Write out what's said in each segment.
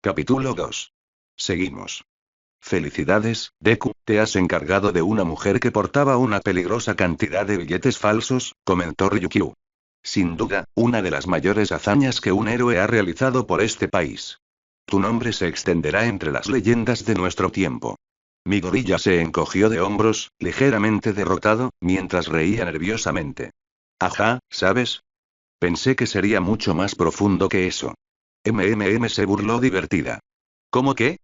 Capítulo 2. Seguimos. Felicidades, Deku, te has encargado de una mujer que portaba una peligrosa cantidad de billetes falsos, comentó Ryukyu. Sin duda, una de las mayores hazañas que un héroe ha realizado por este país. Tu nombre se extenderá entre las leyendas de nuestro tiempo. Mi gorilla se encogió de hombros, ligeramente derrotado, mientras reía nerviosamente. Ajá, ¿sabes? Pensé que sería mucho más profundo que eso. Se burló divertida. ¿Cómo qué?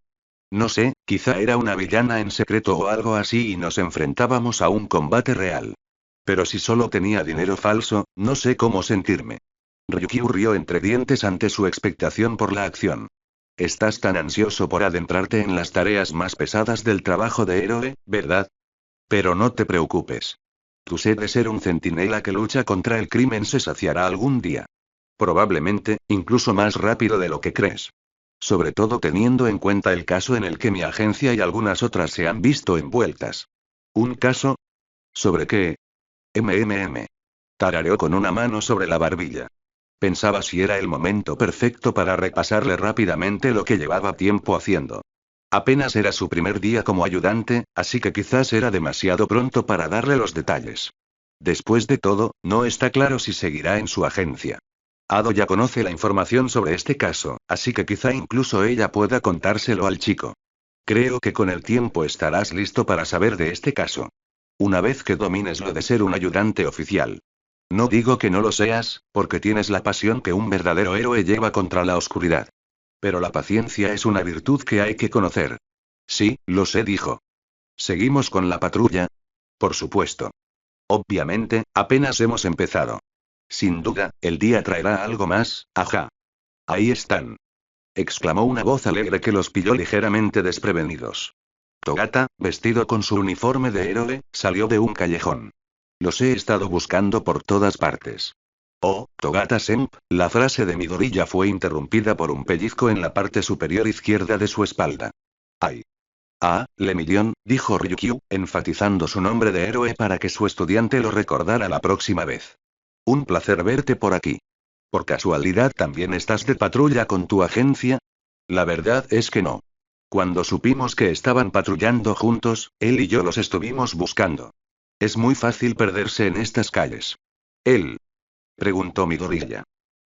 No sé, quizá era una villana en secreto o algo así y nos enfrentábamos a un combate real. Pero si solo tenía dinero falso, no sé cómo sentirme. Ryukyu rió entre dientes ante su expectación por la acción. Estás tan ansioso por adentrarte en las tareas más pesadas del trabajo de héroe, ¿verdad? Pero no te preocupes. Tu sed de ser un centinela que lucha contra el crimen se saciará algún día. Probablemente, incluso más rápido de lo que crees. Sobre todo teniendo en cuenta el caso en el que mi agencia y algunas otras se han visto envueltas. ¿Un caso? ¿Sobre qué? MMM. Tarareó con una mano sobre la barbilla. Pensaba si era el momento perfecto para repasarle rápidamente lo que llevaba tiempo haciendo. Apenas era su primer día como ayudante, así que quizás era demasiado pronto para darle los detalles. Después de todo, no está claro si seguirá en su agencia. Ado ya conoce la información sobre este caso, así que quizá incluso ella pueda contárselo al chico. Creo que con el tiempo estarás listo para saber de este caso. Una vez que domines lo de ser un ayudante oficial. No digo que no lo seas, porque tienes la pasión que un verdadero héroe lleva contra la oscuridad. Pero la paciencia es una virtud que hay que conocer. Sí, lo sé, dijo. ¿Seguimos con la patrulla? Por supuesto. Obviamente, apenas hemos empezado. Sin duda, el día traerá algo más, ajá. Ahí están. Exclamó una voz alegre que los pilló ligeramente desprevenidos. Togata, vestido con su uniforme de héroe, salió de un callejón. Los he estado buscando por todas partes. Oh, Togata-senp, la frase de mi gorilla fue interrumpida por un pellizco en la parte superior izquierda de su espalda. ¡Ay! Ah, Lemillion, dijo Ryukyu, enfatizando su nombre de héroe para que su estudiante lo recordara la próxima vez. Un placer verte por aquí. ¿Por casualidad también estás de patrulla con tu agencia? La verdad es que no. Cuando supimos que estaban patrullando juntos, él y yo los estuvimos buscando. Es muy fácil perderse en estas calles. ¿Él? Preguntó mi gorilla.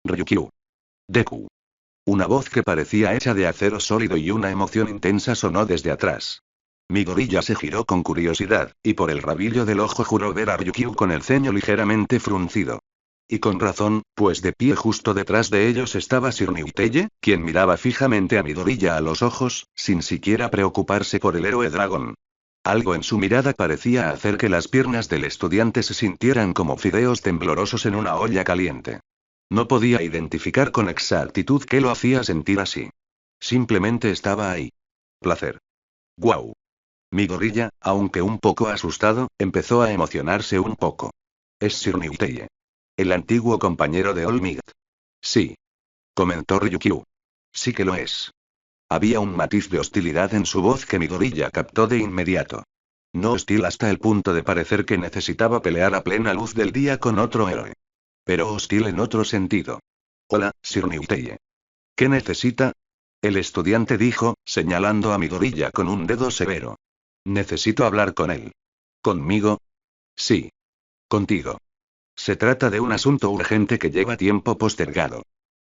Ryukyu. Deku. Una voz que parecía hecha de acero sólido y una emoción intensa sonó desde atrás. Mi gorilla se giró con curiosidad, y por el rabillo del ojo juró ver a Ryukyu con el ceño ligeramente fruncido. Y con razón, pues de pie justo detrás de ellos estaba Sir Niuteye, quien miraba fijamente a mi gorilla a los ojos, sin siquiera preocuparse por el héroe dragón. Algo en su mirada parecía hacer que las piernas del estudiante se sintieran como fideos temblorosos en una olla caliente. No podía identificar con exactitud qué lo hacía sentir así. Simplemente estaba ahí. Placer. ¡Guau! Mi gorilla, aunque un poco asustado, empezó a emocionarse un poco. Es Sir Niuteye. El antiguo compañero de Olmigt. Sí. Comentó Ryukyu. Sí que lo es. Había un matiz de hostilidad en su voz que mi gorilla captó de inmediato. No hostil hasta el punto de parecer que necesitaba pelear a plena luz del día con otro héroe. Pero hostil en otro sentido. Hola, Sir Niuteye. ¿Qué necesita? El estudiante dijo, señalando a mi gorilla con un dedo severo. Necesito hablar con él. ¿Conmigo? Sí. Contigo. Se trata de un asunto urgente que lleva tiempo postergado.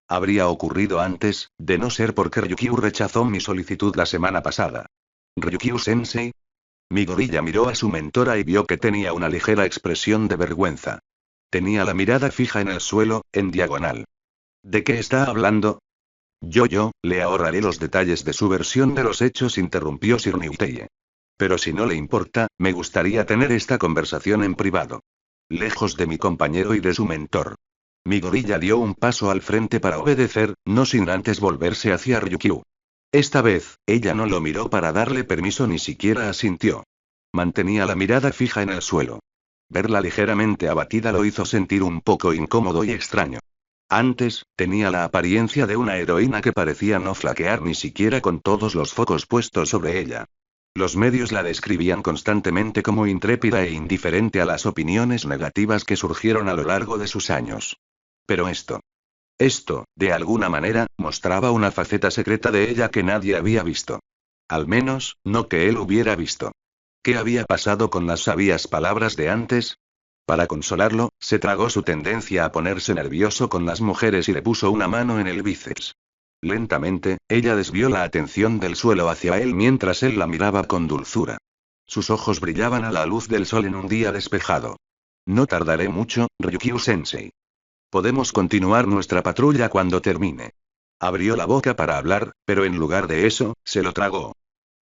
Habría ocurrido antes, de no ser porque Ryukyu rechazó mi solicitud la semana pasada. ¿Ryukyu-sensei? Mi gorilla miró a su mentora y vio que tenía una ligera expresión de vergüenza. Tenía la mirada fija en el suelo, en diagonal. ¿De qué está hablando? Yo, le ahorraré los detalles de su versión de los hechos, interrumpió Sir Niuteye. Pero si no le importa, me gustaría tener esta conversación en privado. Lejos de mi compañero y de su mentor. Mi gorilla dio un paso al frente para obedecer, no sin antes volverse hacia Ryukyu. Esta vez, ella no lo miró para darle permiso ni siquiera asintió. Mantenía la mirada fija en el suelo. Verla ligeramente abatida lo hizo sentir un poco incómodo y extraño. Antes, tenía la apariencia de una heroína que parecía no flaquear ni siquiera con todos los focos puestos sobre ella. Los medios la describían constantemente como intrépida e indiferente a las opiniones negativas que surgieron a lo largo de sus años. Pero esto. Esto, de alguna manera, mostraba una faceta secreta de ella que nadie había visto. Al menos, no que él hubiera visto. ¿Qué había pasado con las sabias palabras de antes? Para consolarlo, se tragó su tendencia a ponerse nervioso con las mujeres y le puso una mano en el bíceps. Lentamente, ella desvió la atención del suelo hacia él mientras él la miraba con dulzura. Sus ojos brillaban a la luz del sol en un día despejado. No tardaré mucho, Ryukyu-sensei. Podemos continuar nuestra patrulla cuando termine. Abrió la boca para hablar, pero en lugar de eso, se lo tragó.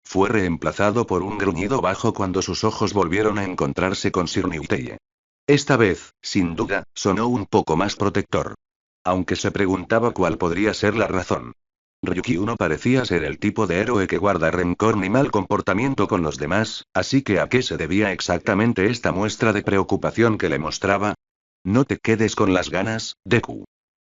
Fue reemplazado por un gruñido bajo cuando sus ojos volvieron a encontrarse con Sir Niuteye. Esta vez, sin duda, sonó un poco más protector. Aunque se preguntaba cuál podría ser la razón. Ryukyu no parecía ser el tipo de héroe que guarda rencor ni mal comportamiento con los demás, así que ¿a qué se debía exactamente esta muestra de preocupación que le mostraba? No te quedes con las ganas, Deku.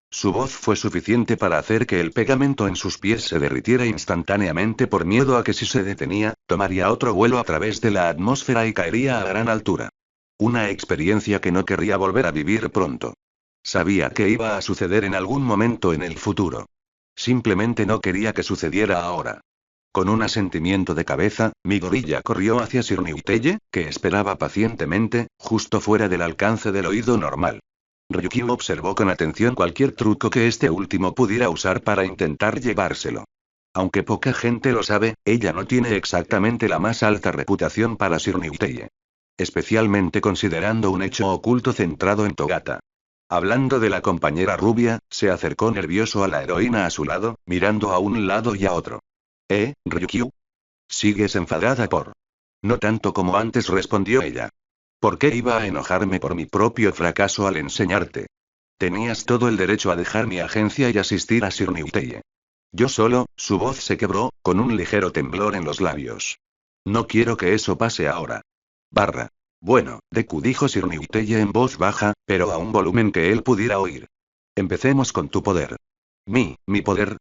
Su voz fue suficiente para hacer que el pegamento en sus pies se derritiera instantáneamente por miedo a que si se detenía, tomaría otro vuelo a través de la atmósfera y caería a gran altura. Una experiencia que no querría volver a vivir pronto. Sabía que iba a suceder en algún momento en el futuro. Simplemente no quería que sucediera ahora. Con un asentimiento de cabeza, mi gorilla corrió hacia Sir Niuteye, que esperaba pacientemente, justo fuera del alcance del oído normal. Ryukyu observó con atención cualquier truco que este último pudiera usar para intentar llevárselo. Aunque poca gente lo sabe, ella no tiene exactamente la más alta reputación para Sir Niuteye. Especialmente considerando un hecho oculto centrado en Togata. Hablando de la compañera rubia, se acercó nervioso a la heroína a su lado, mirando a un lado y a otro. Ryukyu? ¿Sigues enfadada por...? No tanto como antes, respondió ella. ¿Por qué iba a enojarme por mi propio fracaso al enseñarte? Tenías todo el derecho a dejar mi agencia y asistir a Sir Niuteye. Yo solo, su voz se quebró, con un ligero temblor en los labios. No quiero que eso pase ahora. Bueno, Deku, dijo Sir Niuteye en voz baja, pero a un volumen que él pudiera oír. Empecemos con tu poder. ¿Mi poder?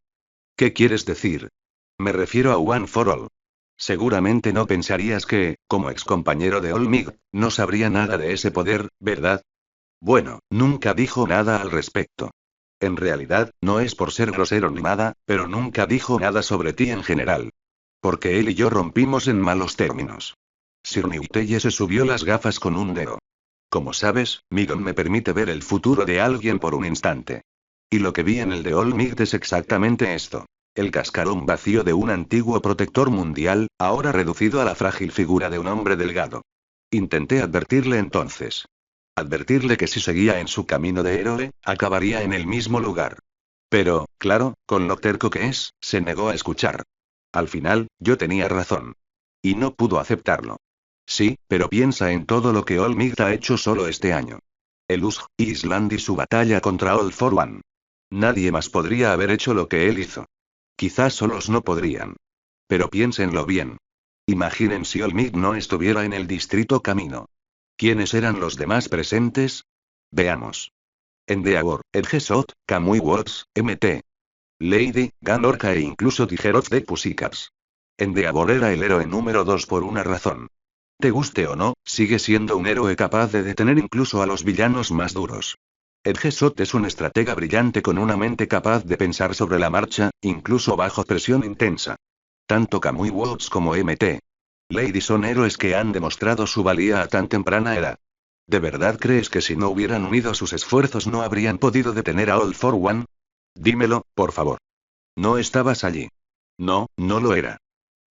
¿Qué quieres decir? Me refiero a One for All. Seguramente no pensarías que, como excompañero de All Might, no sabría nada de ese poder, ¿verdad? Bueno, nunca dijo nada al respecto. En realidad, no es por ser grosero ni nada, pero nunca dijo nada sobre ti en general. Porque él y yo rompimos en malos términos. Sir Niuteye se subió las gafas con un dedo. Como sabes, Migon me permite ver el futuro de alguien por un instante. Y lo que vi en el de All Might es exactamente esto. El cascarón vacío de un antiguo protector mundial, ahora reducido a la frágil figura de un hombre delgado. Intenté advertirle entonces. Advertirle que si seguía en su camino de héroe, acabaría en el mismo lugar. Pero, claro, con lo terco que es, se negó a escuchar. Al final, yo tenía razón. Y no pudo aceptarlo. Sí, pero piensa en todo lo que All Might ha hecho solo este año. El Usk Island y su batalla contra All for One. Nadie más podría haber hecho lo que él hizo. Quizás solos no podrían. Pero piénsenlo bien. Imaginen si All Might no estuviera en el distrito Camino. ¿Quiénes eran los demás presentes? Veamos. Endeavor, Edgesot, Kamui Watts, MT. Lady, Ganorka e incluso Tijeroz de Pussycats. Endeavor era el héroe número 2 por una razón. Te guste o no, sigue siendo un héroe capaz de detener incluso a los villanos más duros. Edgesot es un estratega brillante con una mente capaz de pensar sobre la marcha, incluso bajo presión intensa. Tanto Kamui Watts como MT. Lady son héroes que han demostrado su valía a tan temprana edad. ¿De verdad crees que si no hubieran unido sus esfuerzos no habrían podido detener a All for One? Dímelo, por favor. No estabas allí. No, no lo era.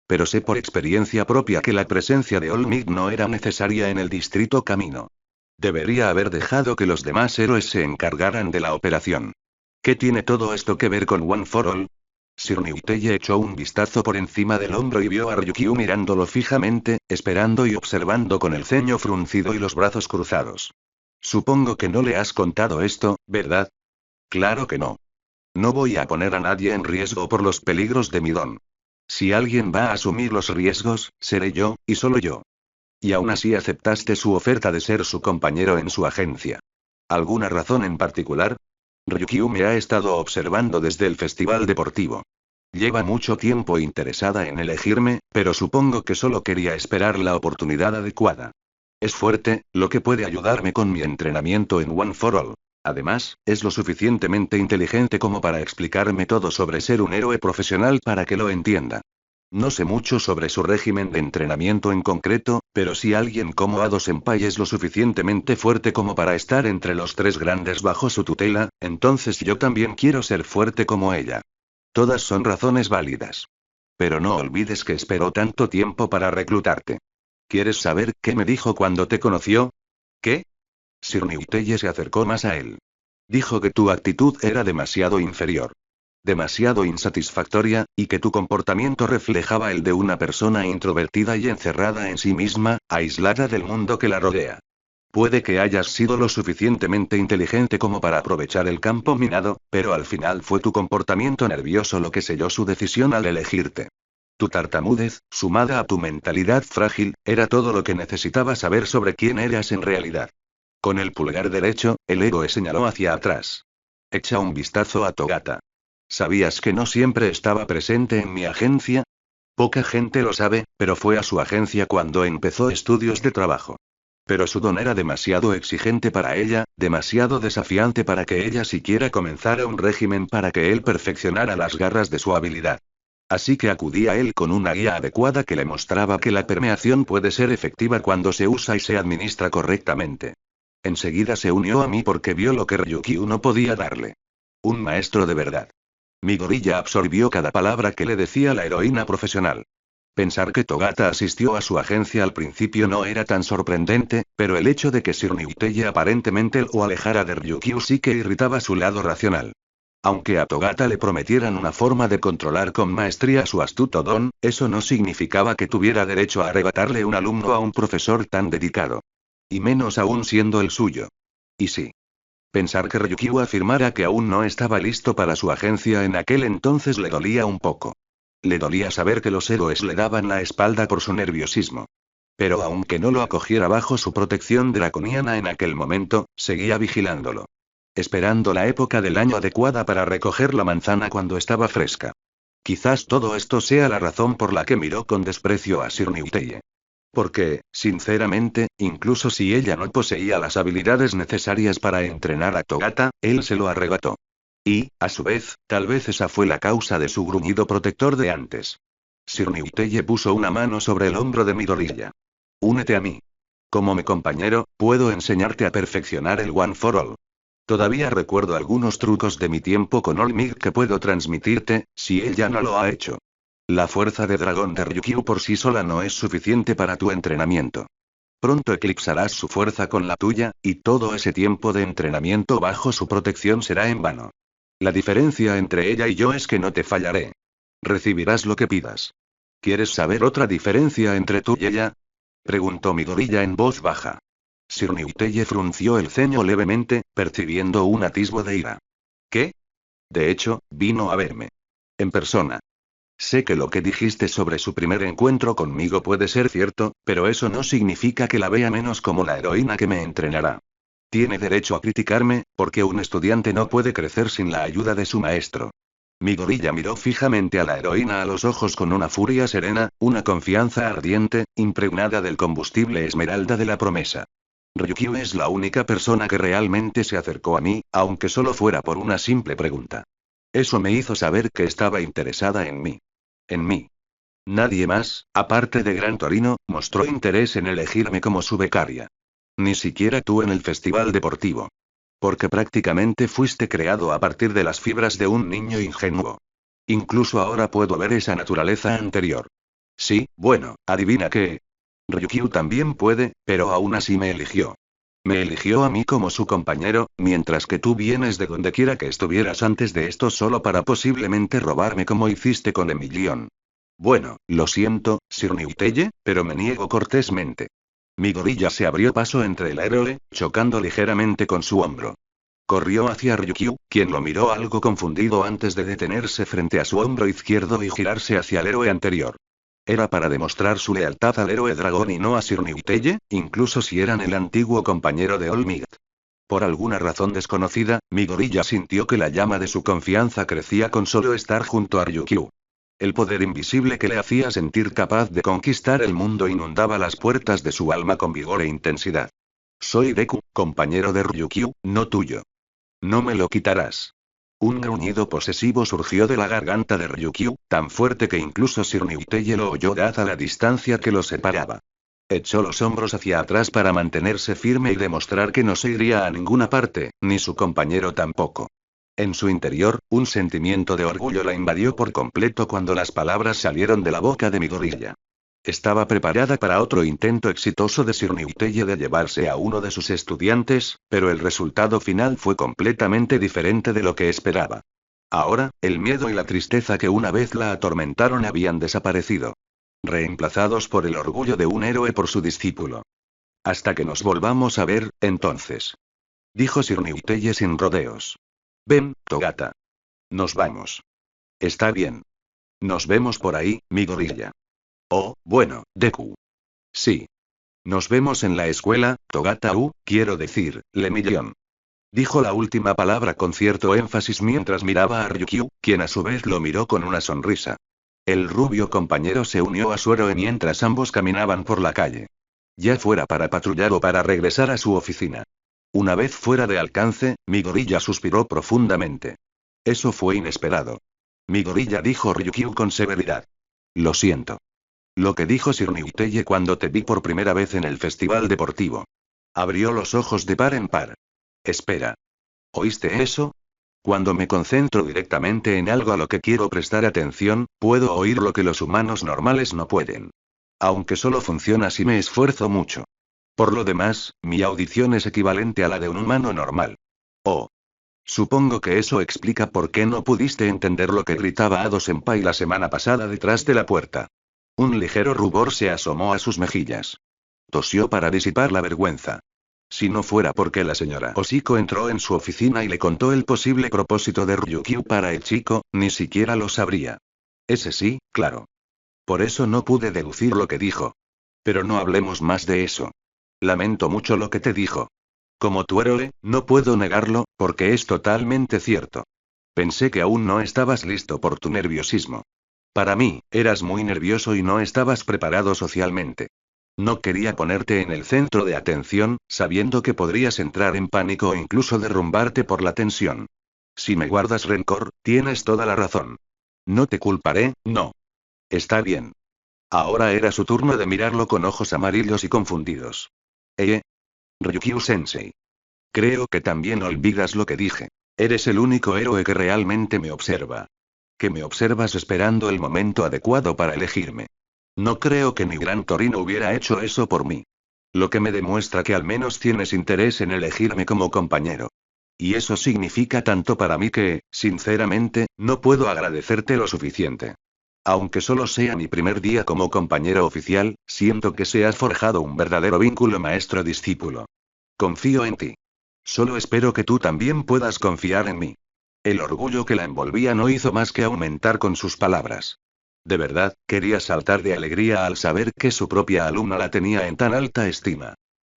Pero sé por experiencia propia que la presencia de All Might no era necesaria en el distrito Camino. Debería haber dejado que los demás héroes se encargaran de la operación. ¿Qué tiene todo esto que ver con One for All? Sir Niuteye echó un vistazo por encima del hombro y vio a Ryukyu mirándolo fijamente, esperando y observando con el ceño fruncido y los brazos cruzados. Supongo que no le has contado esto, ¿verdad? Claro que no. No voy a poner a nadie en riesgo por los peligros de mi don. Si alguien va a asumir los riesgos, seré yo, y solo yo. Y aún así aceptaste su oferta de ser su compañero en su agencia. ¿Alguna razón en particular? Ryukyu me ha estado observando desde el festival deportivo. Lleva mucho tiempo interesada en elegirme, pero supongo que solo quería esperar la oportunidad adecuada. Es fuerte, lo que puede ayudarme con mi entrenamiento en One for All. Además, es lo suficientemente inteligente como para explicarme todo sobre ser un héroe profesional para que lo entienda. No sé mucho sobre su régimen de entrenamiento en concreto, pero si alguien como Ado Senpai es lo suficientemente fuerte como para estar entre los tres grandes bajo su tutela, entonces yo también quiero ser fuerte como ella. Todas son razones válidas. Pero no olvides que esperó tanto tiempo para reclutarte. ¿Quieres saber qué me dijo cuando te conoció? ¿Qué? Sir Newteye se acercó más a él. Dijo que tu actitud era demasiado inferior. Demasiado insatisfactoria, y que tu comportamiento reflejaba el de una persona introvertida y encerrada en sí misma, aislada del mundo que la rodea. Puede que hayas sido lo suficientemente inteligente como para aprovechar el campo minado, pero al final fue tu comportamiento nervioso lo que selló su decisión al elegirte. Tu tartamudez, sumada a tu mentalidad frágil, era todo lo que necesitaba saber sobre quién eras en realidad. Con el pulgar derecho, el héroe señaló hacia atrás. Echa un vistazo a Togata. ¿Sabías que no siempre estaba presente en mi agencia? Poca gente lo sabe, pero fue a su agencia cuando empezó estudios de trabajo. Pero su don era demasiado exigente para ella, demasiado desafiante para que ella siquiera comenzara un régimen para que él perfeccionara las garras de su habilidad. Así que acudí a él con una guía adecuada que le mostraba que la permeación puede ser efectiva cuando se usa y se administra correctamente. Enseguida se unió a mí porque vio lo que Ryukyu no podía darle. Un maestro de verdad. Mi gorilla absorbió cada palabra que le decía la heroína profesional. Pensar que Togata asistió a su agencia al principio no era tan sorprendente, pero el hecho de que Sir Newteye aparentemente lo alejara de Ryukyu sí que irritaba su lado racional. Aunque a Togata le prometieran una forma de controlar con maestría su astuto don, eso no significaba que tuviera derecho a arrebatarle un alumno a un profesor tan dedicado. Y menos aún siendo el suyo. Y sí. Pensar que Ryukyu afirmara que aún no estaba listo para su agencia en aquel entonces le dolía un poco. Le dolía saber que los héroes le daban la espalda por su nerviosismo. Pero aunque no lo acogiera bajo su protección draconiana en aquel momento, seguía vigilándolo. Esperando la época del año adecuada para recoger la manzana cuando estaba fresca. Quizás todo esto sea la razón por la que miró con desprecio a Sir Newteye. Porque, sinceramente, incluso si ella no poseía las habilidades necesarias para entrenar a Togata, él se lo arrebató. Y, a su vez, tal vez esa fue la causa de su gruñido protector de antes. Sir Newteye puso una mano sobre el hombro de Midoriya. Únete a mí. Como mi compañero, puedo enseñarte a perfeccionar el One for All. Todavía recuerdo algunos trucos de mi tiempo con All Might que puedo transmitirte, si él ya no lo ha hecho. La fuerza de dragón de Ryukyu por sí sola no es suficiente para tu entrenamiento. Pronto eclipsarás su fuerza con la tuya, y todo ese tiempo de entrenamiento bajo su protección será en vano. La diferencia entre ella y yo es que no te fallaré. Recibirás lo que pidas. ¿Quieres saber otra diferencia entre tú y ella? Preguntó Midoriya en voz baja. Sir Newteye frunció el ceño levemente, percibiendo un atisbo de ira. ¿Qué? De hecho, vino a verme. En persona. Sé que lo que dijiste sobre su primer encuentro conmigo puede ser cierto, pero eso no significa que la vea menos como la heroína que me entrenará. Tiene derecho a criticarme, porque un estudiante no puede crecer sin la ayuda de su maestro. Mi gorilla miró fijamente a la heroína a los ojos con una furia serena, una confianza ardiente, impregnada del combustible esmeralda de la promesa. Ryukyu es la única persona que realmente se acercó a mí, aunque solo fuera por una simple pregunta. Eso me hizo saber que estaba interesada en mí. En mí. Nadie más, aparte de Gran Torino, mostró interés en elegirme como su becaria. Ni siquiera tú en el festival deportivo. Porque prácticamente fuiste creado a partir de las fibras de un niño ingenuo. Incluso ahora puedo ver esa naturaleza anterior. Sí, bueno, adivina qué. Ryukyu también puede, pero aún así me eligió. Me eligió a mí como su compañero, mientras que tú vienes de donde quiera que estuvieras antes de esto solo para posiblemente robarme como hiciste con Emilion. Bueno, lo siento, Sir Newteye, pero me niego cortésmente. Mi gorilla se abrió paso entre el héroe, chocando ligeramente con su hombro. Corrió hacia Ryukyu, quien lo miró algo confundido antes de detenerse frente a su hombro izquierdo y girarse hacia el héroe anterior. Era para demostrar su lealtad al héroe dragón y no a Sir Newteye, incluso si eran el antiguo compañero de All Might. Por alguna razón desconocida, mi gorilla sintió que la llama de su confianza crecía con solo estar junto a Ryukyu. El poder invisible que le hacía sentir capaz de conquistar el mundo inundaba las puertas de su alma con vigor e intensidad. Soy Deku, compañero de Ryukyu, no tuyo. No me lo quitarás. Un gruñido posesivo surgió de la garganta de Ryukyu, tan fuerte que incluso Sir Niuteye lo oyó dada la distancia que los separaba. Echó los hombros hacia atrás para mantenerse firme y demostrar que no se iría a ninguna parte, ni su compañero tampoco. En su interior, un sentimiento de orgullo la invadió por completo cuando las palabras salieron de la boca de Midoriya. Estaba preparada para otro intento exitoso de Sir Niuteye de llevarse a uno de sus estudiantes, pero el resultado final fue completamente diferente de lo que esperaba. Ahora, el miedo y la tristeza que una vez la atormentaron habían desaparecido, reemplazados por el orgullo de un héroe por su discípulo. Hasta que nos volvamos a ver, entonces, dijo Sir Niuteye sin rodeos. Ven, Togata. Nos vamos. Está bien. Nos vemos por ahí, Midoriya. Oh, bueno, Deku. Sí. Nos vemos en la escuela, Togata-u, quiero decir, Lemillion. Dijo la última palabra con cierto énfasis mientras miraba a Ryukyu, quien a su vez lo miró con una sonrisa. El rubio compañero se unió a su héroe mientras ambos caminaban por la calle. Ya fuera para patrullar o para regresar a su oficina. Una vez fuera de alcance, Midoriya suspiró profundamente. Eso fue inesperado. Midoriya, dijo Ryukyu con severidad. Lo siento. Lo que dijo Sir Niuteye cuando te vi por primera vez en el festival deportivo. Abrió los ojos de par en par. Espera. ¿Oíste eso? Cuando me concentro directamente en algo a lo que quiero prestar atención, puedo oír lo que los humanos normales no pueden. Aunque solo funciona si me esfuerzo mucho. Por lo demás, mi audición es equivalente a la de un humano normal. Oh. Supongo que eso explica por qué no pudiste entender lo que gritaba Ado-senpai la semana pasada detrás de la puerta. Un ligero rubor se asomó a sus mejillas. Tosió para disipar la vergüenza. Si no fuera porque la señora Oshiko entró en su oficina y le contó el posible propósito de Ryukyu para el chico, ni siquiera lo sabría. Ese sí, claro. Por eso no pude deducir lo que dijo. Pero no hablemos más de eso. Lamento mucho lo que te dijo. Como tu héroe, no puedo negarlo, porque es totalmente cierto. Pensé que aún no estabas listo por tu nerviosismo. Para mí, eras muy nervioso y no estabas preparado socialmente. No quería ponerte en el centro de atención, sabiendo que podrías entrar en pánico o incluso derrumbarte por la tensión. Si me guardas rencor, tienes toda la razón. No te culparé, no. Está bien. Ahora era su turno de mirarlo con ojos amarillos y confundidos. Ryukyu-sensei. Creo que también olvidas lo que dije. Eres el único héroe que realmente me observa. Que me observas esperando el momento adecuado para elegirme. No creo que ni Gran Torino hubiera hecho eso por mí. Lo que me demuestra que al menos tienes interés en elegirme como compañero. Y eso significa tanto para mí que, sinceramente, no puedo agradecerte lo suficiente. Aunque solo sea mi primer día como compañero oficial, siento que se ha forjado un verdadero vínculo maestro-discípulo. Confío en ti. Solo espero que tú también puedas confiar en mí. El orgullo que la envolvía no hizo más que aumentar con sus palabras. De verdad, quería saltar de alegría al saber que su propia alumna la tenía en tan alta estima.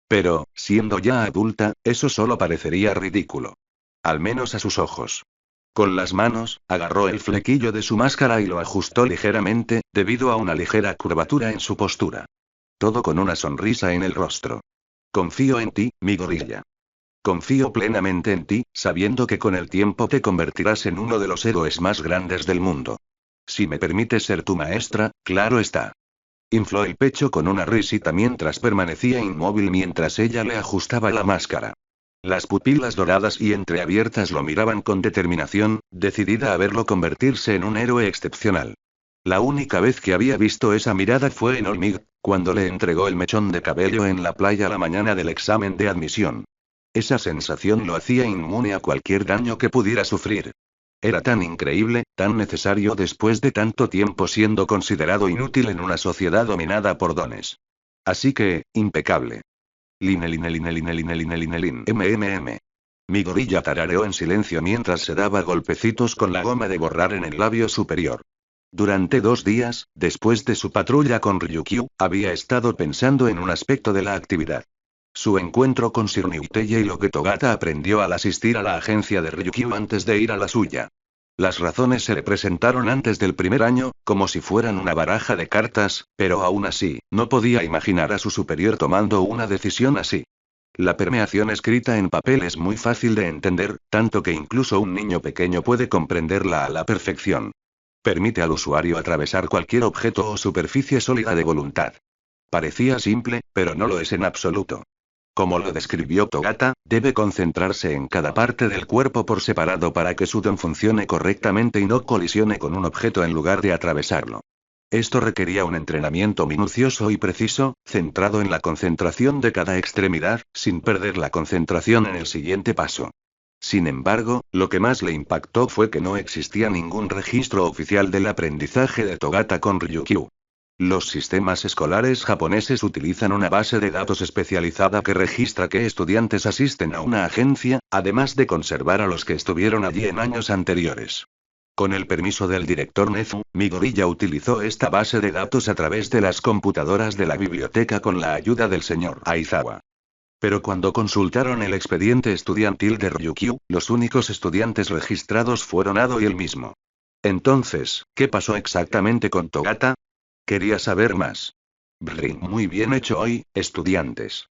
Pero, siendo ya adulta, eso solo parecería ridículo. Al menos a sus ojos. Con las manos, agarró el flequillo de su máscara y lo ajustó ligeramente, debido a una ligera curvatura en su postura. Todo con una sonrisa en el rostro. Confío en ti, Midoriya. Confío plenamente en ti, sabiendo que con el tiempo te convertirás en uno de los héroes más grandes del mundo. Si me permites ser tu maestra, claro está. Infló el pecho con una risita mientras permanecía inmóvil mientras ella le ajustaba la máscara. Las pupilas doradas y entreabiertas lo miraban con determinación, decidida a verlo convertirse en un héroe excepcional. La única vez que había visto esa mirada fue en Olmig, cuando le entregó el mechón de cabello en la playa la mañana del examen de admisión. Esa sensación lo hacía inmune a cualquier daño que pudiera sufrir. Era tan increíble, tan necesario después de tanto tiempo siendo considerado inútil en una sociedad dominada por dones. Así que, impecable. Line. Midoriya tarareó en silencio mientras se daba golpecitos con la goma de borrar en el labio superior. Durante 2 días, después de su patrulla con Ryukyu, había estado pensando en un aspecto de la actividad. Su encuentro con Sir Niuteye y lo que Togata aprendió al asistir a la agencia de Ryukyu antes de ir a la suya. Las razones se le presentaron antes del primer año, como si fueran una baraja de cartas, pero aún así, no podía imaginar a su superior tomando una decisión así. La permeación escrita en papel es muy fácil de entender, tanto que incluso un niño pequeño puede comprenderla a la perfección. Permite al usuario atravesar cualquier objeto o superficie sólida de voluntad. Parecía simple, pero no lo es en absoluto. Como lo describió Togata, debe concentrarse en cada parte del cuerpo por separado para que su don funcione correctamente y no colisione con un objeto en lugar de atravesarlo. Esto requería un entrenamiento minucioso y preciso, centrado en la concentración de cada extremidad, sin perder la concentración en el siguiente paso. Sin embargo, lo que más le impactó fue que no existía ningún registro oficial del aprendizaje de Togata con Ryukyu. Los sistemas escolares japoneses utilizan una base de datos especializada que registra qué estudiantes asisten a una agencia, además de conservar a los que estuvieron allí en años anteriores. Con el permiso del director Nezu, Midoriya utilizó esta base de datos a través de las computadoras de la biblioteca con la ayuda del señor Aizawa. Pero cuando consultaron el expediente estudiantil de Ryukyu, los únicos estudiantes registrados fueron Ado y él mismo. Entonces, ¿qué pasó exactamente con Togata? Quería saber más. Brrr, muy bien hecho hoy, estudiantes.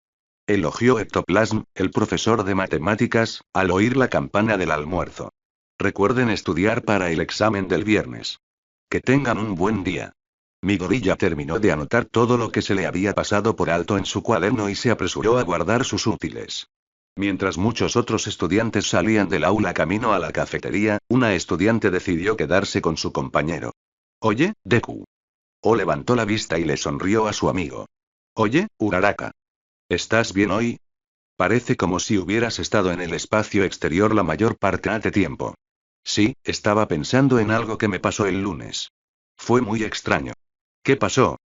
Elogió Ectoplasm, el profesor de matemáticas, al oír la campana del almuerzo. Recuerden estudiar para el examen del viernes. Que tengan un buen día. Midoriya terminó de anotar todo lo que se le había pasado por alto en su cuaderno y se apresuró a guardar sus útiles. Mientras muchos otros estudiantes salían del aula camino a la cafetería, una estudiante decidió quedarse con su compañero. Oye, Deku. O levantó la vista y le sonrió a su amigo. Oye, Uraraka. ¿Estás bien hoy? Parece como si hubieras estado en el espacio exterior la mayor parte de tiempo. Sí, estaba pensando en algo que me pasó el lunes. Fue muy extraño. ¿Qué pasó?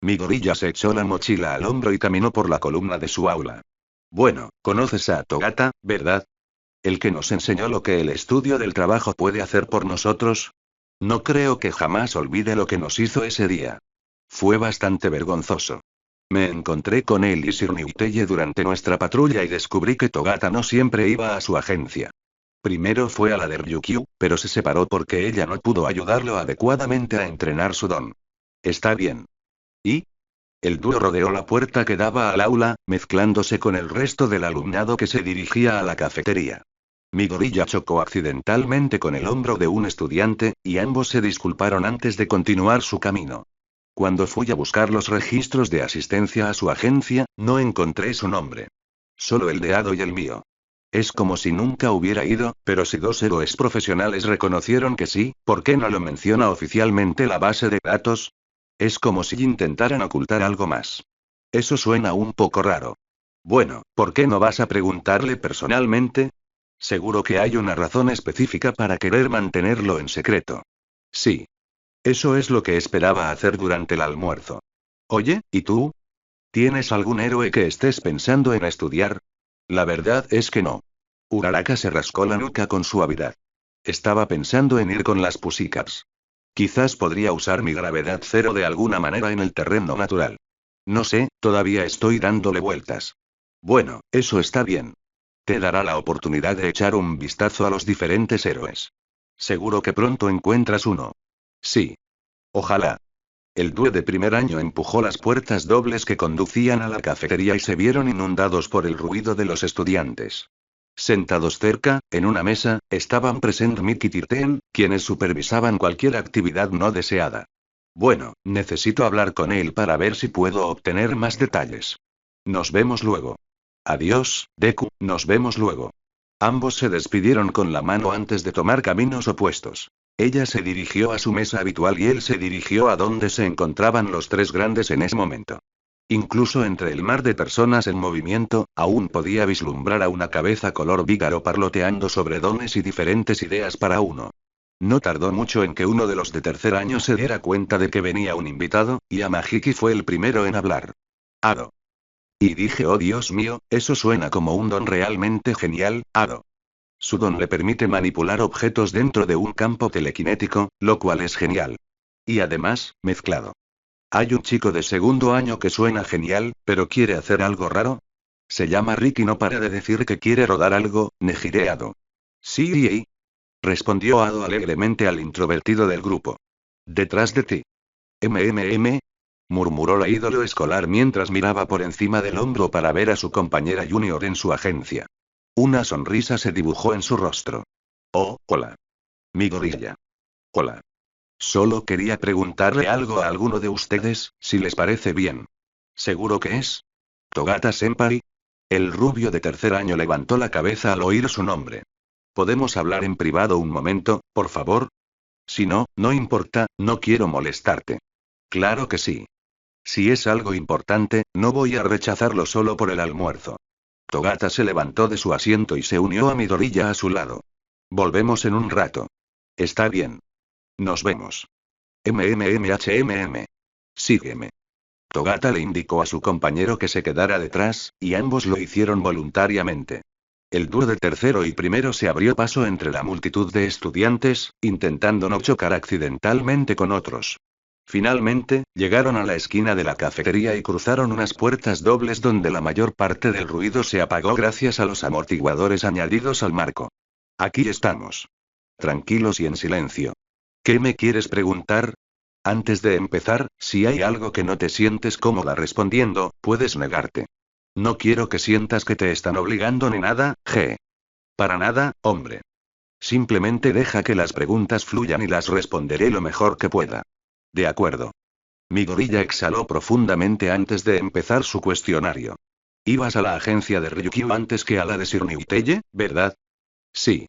Midoriya se echó la mochila al hombro y caminó por la columna de su aula. Bueno, conoces a Togata, ¿verdad? El que nos enseñó lo que el estudio del trabajo puede hacer por nosotros. No creo que jamás olvide lo que nos hizo ese día. Fue bastante vergonzoso. Me encontré con él y Sir Niuteye durante nuestra patrulla y descubrí que Togata no siempre iba a su agencia. Primero fue a la de Ryukyu, pero se separó porque ella no pudo ayudarlo adecuadamente a entrenar su don. Está bien. ¿Y? El dúo rodeó la puerta que daba al aula, mezclándose con el resto del alumnado que se dirigía a la cafetería. Midoriya chocó accidentalmente con el hombro de un estudiante, y ambos se disculparon antes de continuar su camino. Cuando fui a buscar los registros de asistencia a su agencia, no encontré su nombre. Solo el de Ado y el mío. Es como si nunca hubiera ido, pero si dos héroes profesionales reconocieron que sí, ¿por qué no lo menciona oficialmente la base de datos? Es como si intentaran ocultar algo más. Eso suena un poco raro. Bueno, ¿por qué no vas a preguntarle personalmente? Seguro que hay una razón específica para querer mantenerlo en secreto. Sí. Eso es lo que esperaba hacer durante el almuerzo. Oye, ¿y tú? ¿Tienes algún héroe que estés pensando en estudiar? La verdad es que no. Uraraka se rascó la nuca con suavidad. Estaba pensando en ir con las Pussycats. Quizás podría usar mi gravedad cero de alguna manera en el terreno natural. No sé, todavía estoy dándole vueltas. Bueno, eso está bien. Te dará la oportunidad de echar un vistazo a los diferentes héroes. Seguro que pronto encuentras uno. Sí. Ojalá. El dúo de primer año empujó las puertas dobles que conducían a la cafetería y se vieron inundados por el ruido de los estudiantes. Sentados cerca, en una mesa, estaban presentes Mick y Tirten, quienes supervisaban cualquier actividad no deseada. Bueno, necesito hablar con él para ver si puedo obtener más detalles. Nos vemos luego. Adiós, Deku, nos vemos luego. Ambos se despidieron con la mano antes de tomar caminos opuestos. Ella se dirigió a su mesa habitual y él se dirigió a donde se encontraban los tres grandes en ese momento. Incluso entre el mar de personas en movimiento, aún podía vislumbrar a una cabeza color vígaro parloteando sobre dones y diferentes ideas para uno. No tardó mucho en que uno de los de tercer año se diera cuenta de que venía un invitado, y Amahiki fue el primero en hablar. Ado. Y dije, oh Dios mío, eso suena como un don realmente genial, Ado. Su don le permite manipular objetos dentro de un campo telequinético, lo cual es genial. Y además, mezclado. Hay un chico de segundo año que suena genial, pero quiere hacer algo raro. Se llama Rick y no para de decir que quiere rodar algo, Nejire Ado. Sí, respondió Ado alegremente al introvertido del grupo. Detrás de ti. MMM. murmuró la ídolo escolar mientras miraba por encima del hombro para ver a su compañera junior en su agencia. Una sonrisa se dibujó en su rostro. Oh, hola. Mi gorilla. Hola. Solo quería preguntarle algo a alguno de ustedes, si les parece bien. ¿Seguro que es? ¿Togata-senpai? El rubio de tercer año levantó la cabeza al oír su nombre. ¿Podemos hablar en privado un momento, por favor? Si no, no importa, no quiero molestarte. Claro que sí. Si es algo importante, no voy a rechazarlo solo por el almuerzo. Togata se levantó de su asiento y se unió a Midoriya a su lado. Volvemos en un rato. Está bien. Nos vemos. MMMHMM. Sígueme. Togata le indicó a su compañero que se quedara detrás, y ambos lo hicieron voluntariamente. El dúo de tercero y primero se abrió paso entre la multitud de estudiantes, intentando no chocar accidentalmente con otros. Finalmente, llegaron a la esquina de la cafetería y cruzaron unas puertas dobles donde la mayor parte del ruido se apagó gracias a los amortiguadores añadidos al marco. Aquí estamos. Tranquilos y en silencio. ¿Qué me quieres preguntar? Antes de empezar, si hay algo que no te sientes cómoda respondiendo, puedes negarte. No quiero que sientas que te están obligando ni nada, G. Para nada, hombre. Simplemente deja que las preguntas fluyan y las responderé lo mejor que pueda. De acuerdo. Mi gorilla exhaló profundamente antes de empezar su cuestionario. Ibas a la agencia de Ryukyu antes que a la de Sir Niuteye, ¿verdad? Sí.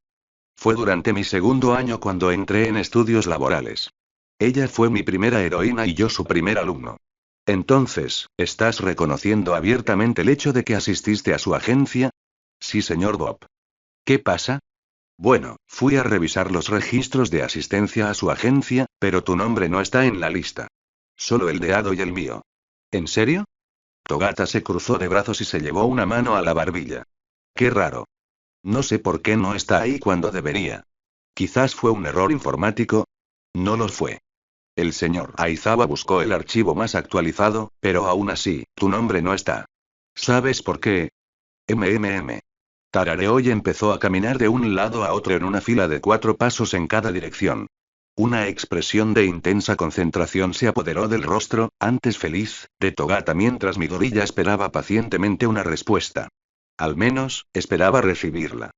Fue durante mi segundo año cuando entré en estudios laborales. Ella fue mi primera heroína y yo su primer alumno. Entonces, ¿estás reconociendo abiertamente el hecho de que asististe a su agencia? Sí, señor Bob. ¿Qué pasa? Bueno, fui a revisar los registros de asistencia a su agencia, pero tu nombre no está en la lista. Solo el de Ado y el mío. ¿En serio? Togata se cruzó de brazos y se llevó una mano a la barbilla. Qué raro. No sé por qué no está ahí cuando debería. Quizás fue un error informático. No lo fue. El señor Aizawa buscó el archivo más actualizado, pero aún así, tu nombre no está. ¿Sabes por qué? MMM. Tarareó y empezó a caminar de un lado a otro en una fila de 4 pasos en cada dirección. Una expresión de intensa concentración se apoderó del rostro, antes feliz, de Togata mientras Midoriya esperaba pacientemente una respuesta. Al menos, esperaba recibirla.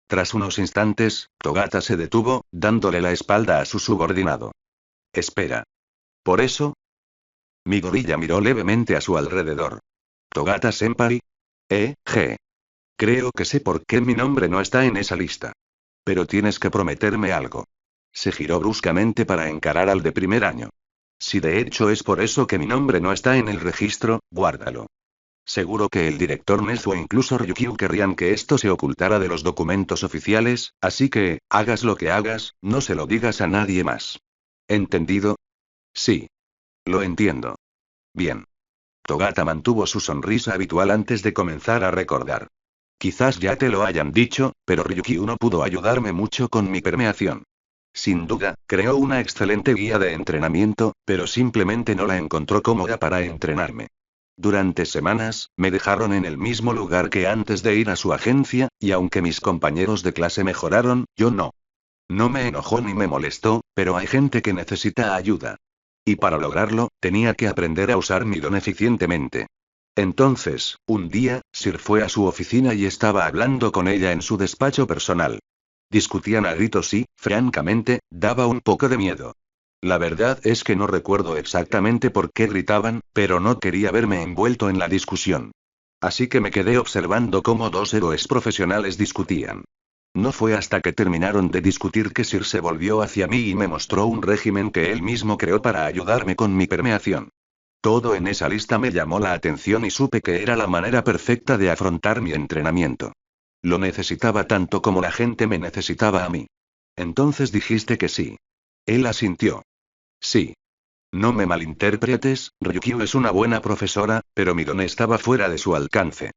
Tras unos instantes, Togata se detuvo, dándole la espalda a su subordinado. Espera. ¿Por eso? Midoriya miró levemente a su alrededor. Togata-senpai. G. Creo que sé por qué mi nombre no está en esa lista. Pero tienes que prometerme algo. Se giró bruscamente para encarar al de primer año. Si de hecho es por eso que mi nombre no está en el registro, guárdalo. Seguro que el director Nezu o incluso Ryukyu querrían que esto se ocultara de los documentos oficiales, así que, hagas lo que hagas, no se lo digas a nadie más. ¿Entendido? Sí. Lo entiendo. Bien. Togata mantuvo su sonrisa habitual antes de comenzar a recordar. Quizás ya te lo hayan dicho, pero Ryukyu no pudo ayudarme mucho con mi permeación. Sin duda, creó una excelente guía de entrenamiento, pero simplemente no la encontró cómoda para entrenarme. Durante semanas, me dejaron en el mismo lugar que antes de ir a su agencia, y aunque mis compañeros de clase mejoraron, yo no. No me enojó ni me molestó, pero hay gente que necesita ayuda. Y para lograrlo, tenía que aprender a usar mi don eficientemente. Entonces, un día, Sir fue a su oficina y estaba hablando con ella en su despacho personal. Discutían a gritos y, francamente, daba un poco de miedo. La verdad es que no recuerdo exactamente por qué gritaban, pero no quería verme envuelto en la discusión. Así que me quedé observando cómo dos héroes profesionales discutían. No fue hasta que terminaron de discutir que Sir se volvió hacia mí y me mostró un régimen que él mismo creó para ayudarme con mi permeación. Todo en esa lista me llamó la atención y supe que era la manera perfecta de afrontar mi entrenamiento. Lo necesitaba tanto como la gente me necesitaba a mí. Entonces dijiste que sí. Él asintió. Sí. No me malinterpretes, Ryukyu es una buena profesora, pero mi don estaba fuera de su alcance.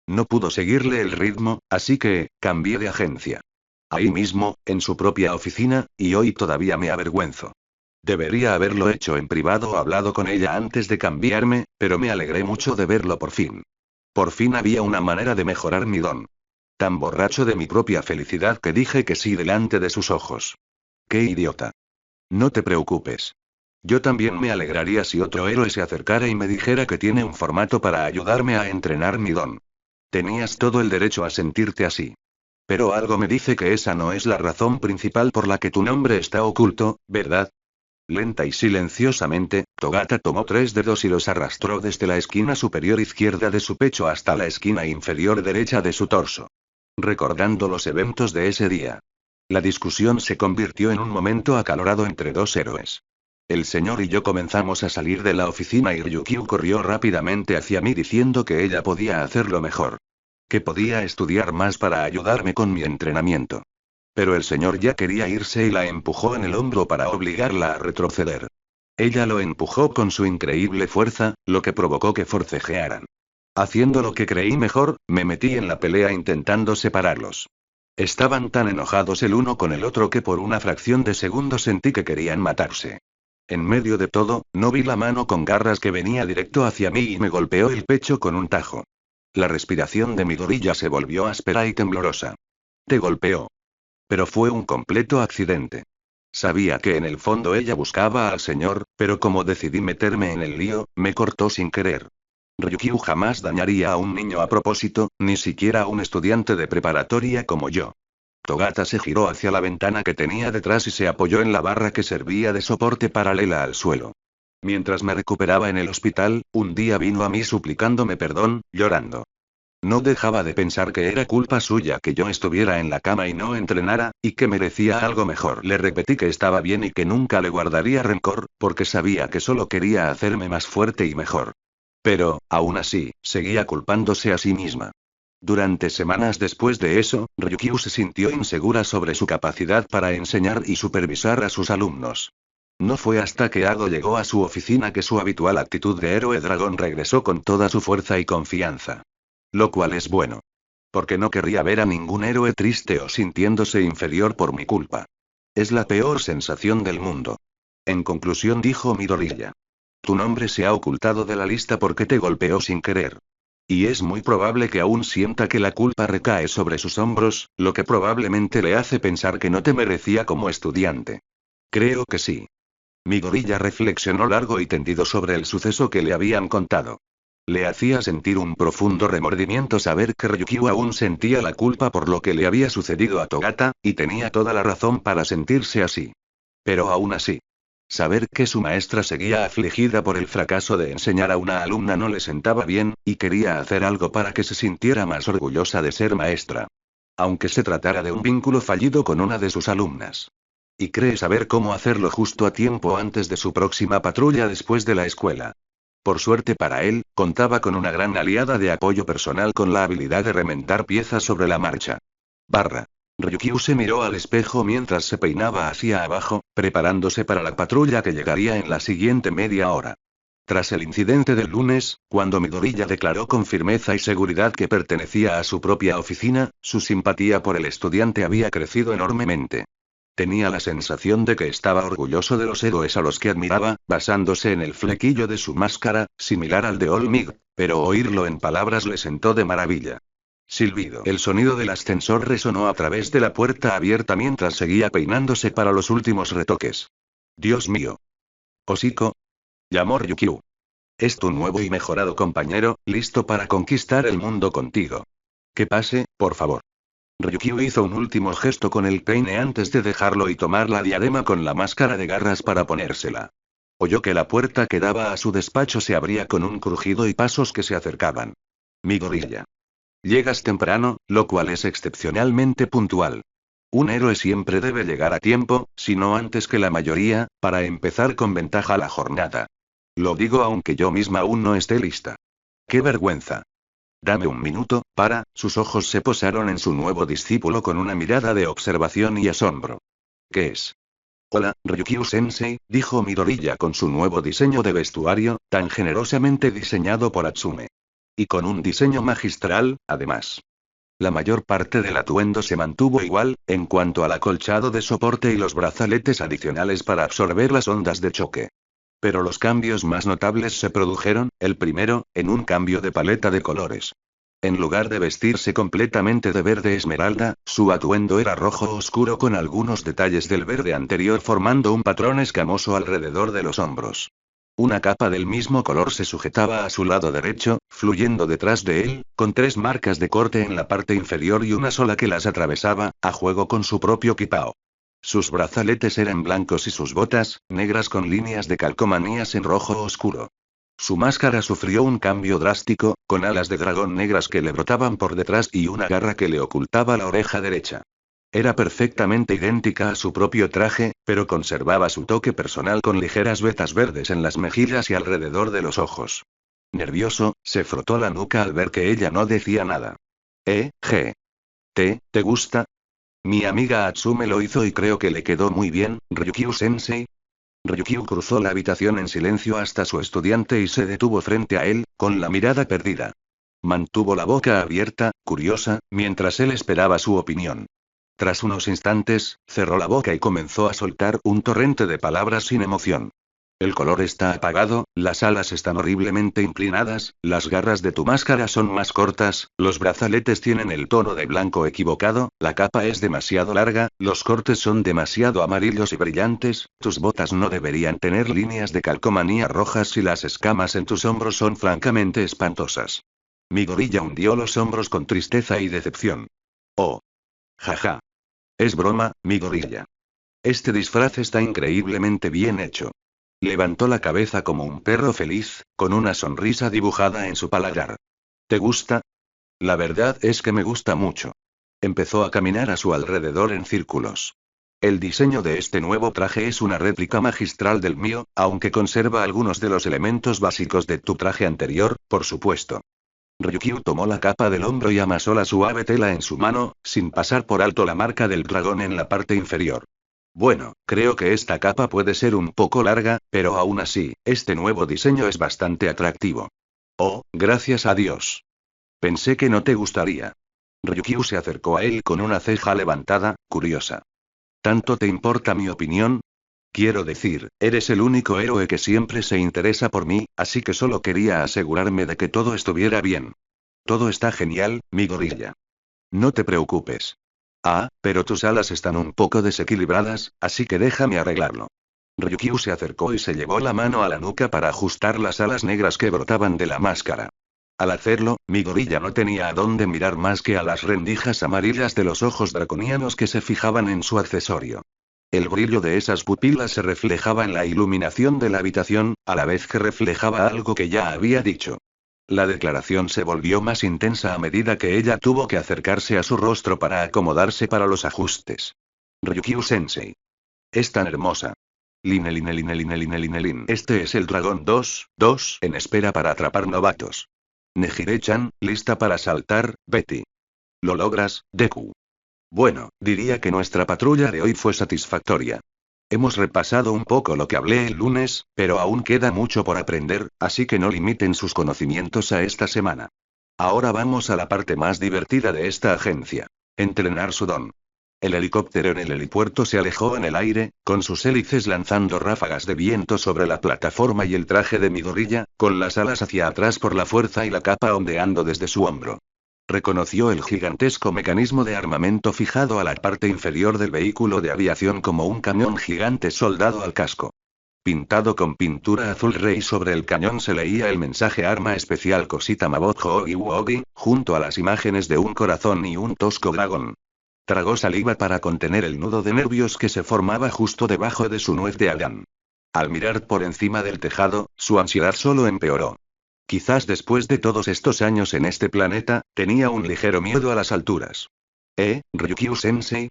No pudo seguirle el ritmo, así que, cambié de agencia. Ahí mismo, en su propia oficina, y hoy todavía me avergüenzo. Debería haberlo hecho en privado o hablado con ella antes de cambiarme, pero me alegré mucho de verlo por fin. Por fin había una manera de mejorar mi don. Tan borracho de mi propia felicidad que dije que sí delante de sus ojos. ¡Qué idiota! No te preocupes. Yo también me alegraría si otro héroe se acercara y me dijera que tiene un formato para ayudarme a entrenar mi don. Tenías todo el derecho a sentirte así. Pero algo me dice que esa no es la razón principal por la que tu nombre está oculto, ¿verdad? Lenta y silenciosamente, Togata tomó 3 dedos y los arrastró desde la esquina superior izquierda de su pecho hasta la esquina inferior derecha de su torso. Recordando los eventos de ese día. La discusión se convirtió en un momento acalorado entre dos héroes. El señor y yo comenzamos a salir de la oficina y Ryukyu corrió rápidamente hacia mí diciendo que ella podía hacerlo mejor. Que podía estudiar más para ayudarme con mi entrenamiento. Pero el señor ya quería irse y la empujó en el hombro para obligarla a retroceder. Ella lo empujó con su increíble fuerza, lo que provocó que forcejearan. Haciendo lo que creí mejor, me metí en la pelea intentando separarlos. Estaban tan enojados el uno con el otro que por una fracción de segundo sentí que querían matarse. En medio de todo, no vi la mano con garras que venía directo hacia mí y me golpeó el pecho con un tajo. La respiración de Midoriya se volvió áspera y temblorosa. Te golpeó. Pero fue un completo accidente. Sabía que en el fondo ella buscaba al señor, pero como decidí meterme en el lío, me cortó sin querer. Ryukyu jamás dañaría a un niño a propósito, ni siquiera a un estudiante de preparatoria como yo. Togata se giró hacia la ventana que tenía detrás y se apoyó en la barra que servía de soporte paralela al suelo. Mientras me recuperaba en el hospital, un día vino a mí suplicándome perdón, llorando. No dejaba de pensar que era culpa suya que yo estuviera en la cama y no entrenara, y que merecía algo mejor. Le repetí que estaba bien y que nunca le guardaría rencor, porque sabía que solo quería hacerme más fuerte y mejor. Pero, aún así, seguía culpándose a sí misma. Durante semanas después de eso, Ryukyu se sintió insegura sobre su capacidad para enseñar y supervisar a sus alumnos. No fue hasta que Ado llegó a su oficina que su habitual actitud de héroe dragón regresó con toda su fuerza y confianza. Lo cual es bueno. Porque no querría ver a ningún héroe triste o sintiéndose inferior por mi culpa. Es la peor sensación del mundo. En conclusión dijo Midoriya. Tu nombre se ha ocultado de la lista porque te golpeó sin querer. Y es muy probable que aún sienta que la culpa recae sobre sus hombros, lo que probablemente le hace pensar que no te merecía como estudiante. Creo que sí. Midoriya reflexionó largo y tendido sobre el suceso que le habían contado. Le hacía sentir un profundo remordimiento saber que Ryukyu aún sentía la culpa por lo que le había sucedido a Togata, y tenía toda la razón para sentirse así. Pero aún así. Saber que su maestra seguía afligida por el fracaso de enseñar a una alumna no le sentaba bien, y quería hacer algo para que se sintiera más orgullosa de ser maestra. Aunque se tratara de un vínculo fallido con una de sus alumnas. Y cree saber cómo hacerlo justo a tiempo antes de su próxima patrulla después de la escuela. Por suerte para él, contaba con una gran aliada de apoyo personal con la habilidad de remendar piezas sobre la marcha. Ryukyu se miró al espejo mientras se peinaba hacia abajo, preparándose para la patrulla que llegaría en la siguiente media hora. Tras el incidente del lunes, cuando Midoriya declaró con firmeza y seguridad que pertenecía a su propia oficina, su simpatía por el estudiante había crecido enormemente. Tenía la sensación de que estaba orgulloso de los héroes a los que admiraba, basándose en el flequillo de su máscara, similar al de All Might, pero oírlo en palabras le sentó de maravilla. Silbido. El sonido del ascensor resonó a través de la puerta abierta mientras seguía peinándose para los últimos retoques. Dios mío. Hocico. Llamó Ryukyu. Es tu nuevo y mejorado compañero, listo para conquistar el mundo contigo. Que pase, por favor. Ryukyu hizo un último gesto con el peine antes de dejarlo y tomar la diadema con la máscara de garras para ponérsela. Oyó que la puerta que daba a su despacho se abría con un crujido y pasos que se acercaban. Midoriya. Llegas temprano, lo cual es excepcionalmente puntual. Un héroe siempre debe llegar a tiempo, si no antes que la mayoría, para empezar con ventaja la jornada. Lo digo aunque yo misma aún no esté lista. ¡Qué vergüenza! Dame un minuto, sus ojos se posaron en su nuevo discípulo con una mirada de observación y asombro. ¿Qué es? Hola, Ryukyu-sensei, dijo Midoriya con su nuevo diseño de vestuario, tan generosamente diseñado por Atsume. Y con un diseño magistral, además. La mayor parte del atuendo se mantuvo igual, en cuanto al acolchado de soporte y los brazaletes adicionales para absorber las ondas de choque. Pero los cambios más notables se produjeron, el primero, en un cambio de paleta de colores. En lugar de vestirse completamente de verde esmeralda, su atuendo era rojo oscuro con algunos detalles del verde anterior formando un patrón escamoso alrededor de los hombros. Una capa del mismo color se sujetaba a su lado derecho, fluyendo detrás de él, con 3 marcas de corte en la parte inferior y una sola que las atravesaba, a juego con su propio kipao. Sus brazaletes eran blancos y sus botas, negras con líneas de calcomanías en rojo oscuro. Su máscara sufrió un cambio drástico, con alas de dragón negras que le brotaban por detrás y una garra que le ocultaba la oreja derecha. Era perfectamente idéntica a su propio traje, pero conservaba su toque personal con ligeras vetas verdes en las mejillas y alrededor de los ojos. Nervioso, se frotó la nuca al ver que ella no decía nada. G. ¿Te gusta? Mi amiga Atsume lo hizo y creo que le quedó muy bien, Ryukyu-sensei. Ryukyu cruzó la habitación en silencio hasta su estudiante y se detuvo frente a él, con la mirada perdida. Mantuvo la boca abierta, curiosa, mientras él esperaba su opinión. Tras unos instantes, cerró la boca y comenzó a soltar un torrente de palabras sin emoción. El color está apagado, las alas están horriblemente inclinadas, las garras de tu máscara son más cortas, los brazaletes tienen el tono de blanco equivocado, la capa es demasiado larga, los cortes son demasiado amarillos y brillantes, tus botas no deberían tener líneas de calcomanía rojas y las escamas en tus hombros son francamente espantosas. Mi gorilla hundió los hombros con tristeza y decepción. Oh. Jaja. Es broma, mi gorilla. Este disfraz está increíblemente bien hecho. Levantó la cabeza como un perro feliz, con una sonrisa dibujada en su paladar. ¿Te gusta? La verdad es que me gusta mucho. Empezó a caminar a su alrededor en círculos. El diseño de este nuevo traje es una réplica magistral del mío, aunque conserva algunos de los elementos básicos de tu traje anterior, por supuesto. Ryukyu tomó la capa del hombro y amasó la suave tela en su mano, sin pasar por alto la marca del dragón en la parte inferior. Bueno, creo que esta capa puede ser un poco larga, pero aún así, este nuevo diseño es bastante atractivo. Oh, gracias a Dios. Pensé que no te gustaría. Ryukyu se acercó a él con una ceja levantada, curiosa. ¿Tanto te importa mi opinión? Quiero decir, eres el único héroe que siempre se interesa por mí, así que solo quería asegurarme de que todo estuviera bien. Todo está genial, mi gorilla. No te preocupes. Ah, pero tus alas están un poco desequilibradas, así que déjame arreglarlo. Ryukyu se acercó y se llevó la mano a la nuca para ajustar las alas negras que brotaban de la máscara. Al hacerlo, mi gorilla no tenía a dónde mirar más que a las rendijas amarillas de los ojos draconianos que se fijaban en su accesorio. El brillo de esas pupilas se reflejaba en la iluminación de la habitación, a la vez que reflejaba algo que ya había dicho. La declaración se volvió más intensa a medida que ella tuvo que acercarse a su rostro para acomodarse para los ajustes. Ryukyu-sensei. Es tan hermosa. Line line line line line line line. Este es el dragón 2 en espera para atrapar novatos. Nejire-chan, lista para saltar, Betty. ¿Lo logras, Deku? Bueno, diría que nuestra patrulla de hoy fue satisfactoria. Hemos repasado un poco lo que hablé el lunes, pero aún queda mucho por aprender, así que no limiten sus conocimientos a esta semana. Ahora vamos a la parte más divertida de esta agencia. Entrenar su don. El helicóptero en el helipuerto se alejó en el aire, con sus hélices lanzando ráfagas de viento sobre la plataforma y el traje de mi gorilla, con las alas hacia atrás por la fuerza y la capa ondeando desde su hombro. Reconoció el gigantesco mecanismo de armamento fijado a la parte inferior del vehículo de aviación como un cañón gigante soldado al casco. Pintado con pintura azul rey sobre el cañón se leía el mensaje Arma Especial Cosita Mabot Hoogi Wogi, junto a las imágenes de un corazón y un tosco dragón. Tragó saliva para contener el nudo de nervios que se formaba justo debajo de su nuez de Adán. Al mirar por encima del tejado, su ansiedad solo empeoró. Quizás después de todos estos años en este planeta, tenía un ligero miedo a las alturas. Ryukyu-sensei?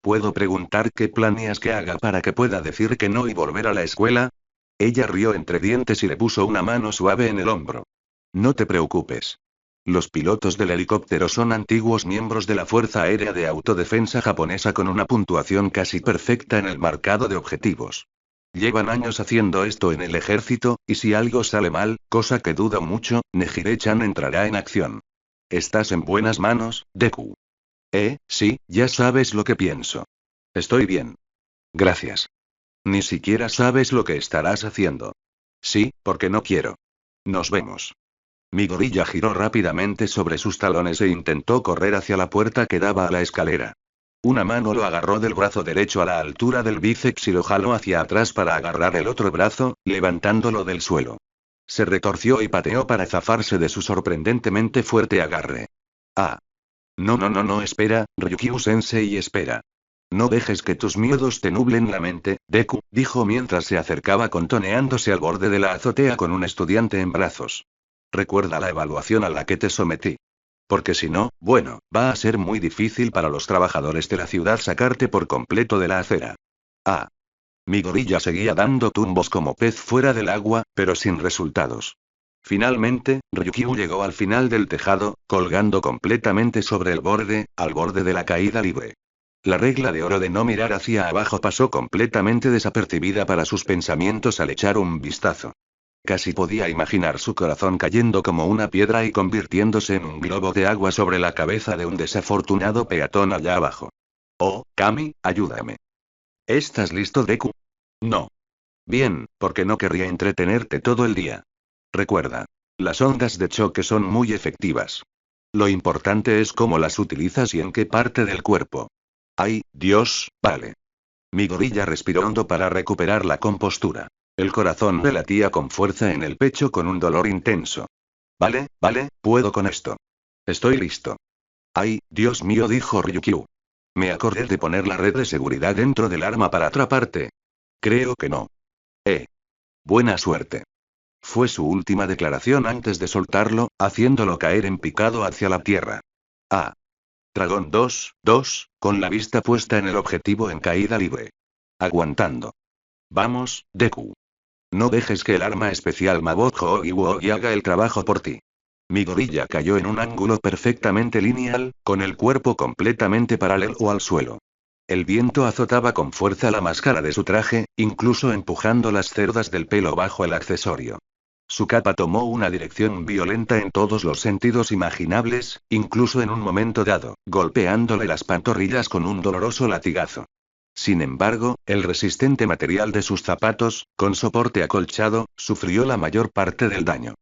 ¿Puedo preguntar qué planeas que haga para que pueda decir que no y volver a la escuela? Ella rió entre dientes y le puso una mano suave en el hombro. No te preocupes. Los pilotos del helicóptero son antiguos miembros de la Fuerza Aérea de Autodefensa japonesa con una puntuación casi perfecta en el marcado de objetivos. Llevan años haciendo esto en el ejército, y si algo sale mal, cosa que dudo mucho, Nejire-chan entrará en acción. Estás en buenas manos, Deku. Sí, ya sabes lo que pienso. Estoy bien. Gracias. Ni siquiera sabes lo que estarás haciendo. Sí, porque no quiero. Nos vemos. Mi gorilla giró rápidamente sobre sus talones e intentó correr hacia la puerta que daba a la escalera. Una mano lo agarró del brazo derecho a la altura del bíceps y lo jaló hacia atrás para agarrar el otro brazo, levantándolo del suelo. Se retorció y pateó para zafarse de su sorprendentemente fuerte agarre. Ah. No, no, no, no, espera, Ryukyu-sensei, espera. No dejes que tus miedos te nublen la mente, Deku, dijo mientras se acercaba contoneándose al borde de la azotea con un estudiante en brazos. Recuerda la evaluación a la que te sometí. Porque si no, bueno, va a ser muy difícil para los trabajadores de la ciudad sacarte por completo de la acera. Ah. Mi gorilla seguía dando tumbos como pez fuera del agua, pero sin resultados. Finalmente, Ryukyu llegó al final del tejado, colgando completamente sobre el borde, al borde de la caída libre. La regla de oro de no mirar hacia abajo pasó completamente desapercibida para sus pensamientos al echar un vistazo. Casi podía imaginar su corazón cayendo como una piedra y convirtiéndose en un globo de agua sobre la cabeza de un desafortunado peatón allá abajo. Oh, Kami, ayúdame. ¿Estás listo, Deku? No. Bien, porque no querría entretenerte todo el día. Recuerda. Las ondas de choque son muy efectivas. Lo importante es cómo las utilizas y en qué parte del cuerpo. ¡Ay, Dios! Vale. Mi gorilla respiró hondo para recuperar la compostura. El corazón le latía con fuerza en el pecho con un dolor intenso. Vale, vale, puedo con esto. Estoy listo. ¡Ay, Dios mío! Dijo Ryukyu. Me acordé de poner la red de seguridad dentro del arma para atraparte. Creo que no. Buena suerte. Fue su última declaración antes de soltarlo, haciéndolo caer en picado hacia la tierra. Ah. Dragón 2, con la vista puesta en el objetivo en caída libre. Aguantando. Vamos, Deku. No dejes que el arma especial Mabot Hoogi haga el trabajo por ti. Mi gorilla cayó en un ángulo perfectamente lineal, con el cuerpo completamente paralelo al suelo. El viento azotaba con fuerza la máscara de su traje, incluso empujando las cerdas del pelo bajo el accesorio. Su capa tomó una dirección violenta en todos los sentidos imaginables, incluso en un momento dado, golpeándole las pantorrillas con un doloroso latigazo. Sin embargo, el resistente material de sus zapatos, con soporte acolchado, sufrió la mayor parte del daño.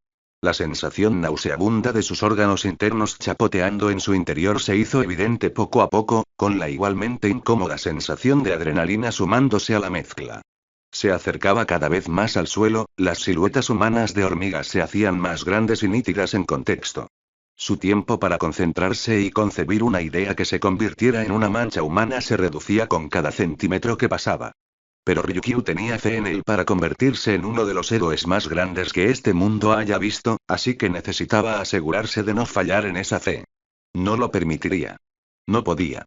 La sensación nauseabunda de sus órganos internos chapoteando en su interior se hizo evidente poco a poco, con la igualmente incómoda sensación de adrenalina sumándose a la mezcla. Se acercaba cada vez más al suelo, las siluetas humanas de hormigas se hacían más grandes y nítidas en contexto. Su tiempo para concentrarse y concebir una idea que se convirtiera en una mancha humana se reducía con cada centímetro que pasaba. Pero Ryukyu tenía fe en él para convertirse en uno de los héroes más grandes que este mundo haya visto, así que necesitaba asegurarse de no fallar en esa fe. No lo permitiría. No podía.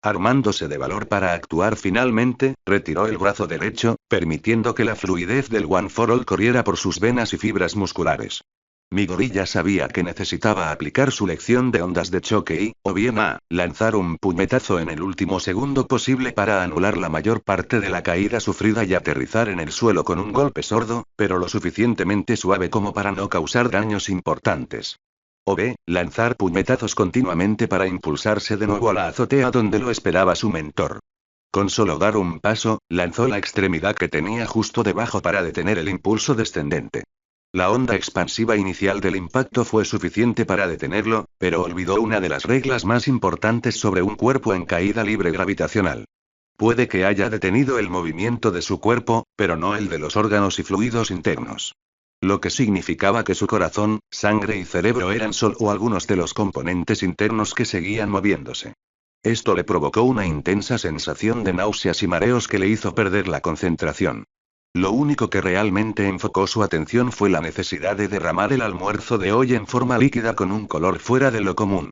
Armándose de valor para actuar finalmente, retiró el brazo derecho, permitiendo que la fluidez del One for All corriera por sus venas y fibras musculares. Mi gorilla sabía que necesitaba aplicar su lección de ondas de choque y, o bien lanzar un puñetazo en el último segundo posible para anular la mayor parte de la caída sufrida y aterrizar en el suelo con un golpe sordo, pero lo suficientemente suave como para no causar daños importantes. O B, lanzar puñetazos continuamente para impulsarse de nuevo a la azotea donde lo esperaba su mentor. Con solo dar un paso, lanzó la extremidad que tenía justo debajo para detener el impulso descendente. La onda expansiva inicial del impacto fue suficiente para detenerlo, pero olvidó una de las reglas más importantes sobre un cuerpo en caída libre gravitacional. Puede que haya detenido el movimiento de su cuerpo, pero no el de los órganos y fluidos internos. Lo que significaba que su corazón, sangre y cerebro eran solo algunos de los componentes internos que seguían moviéndose. Esto le provocó una intensa sensación de náuseas y mareos que le hizo perder la concentración. Lo único que realmente enfocó su atención fue la necesidad de derramar el almuerzo de hoy en forma líquida con un color fuera de lo común.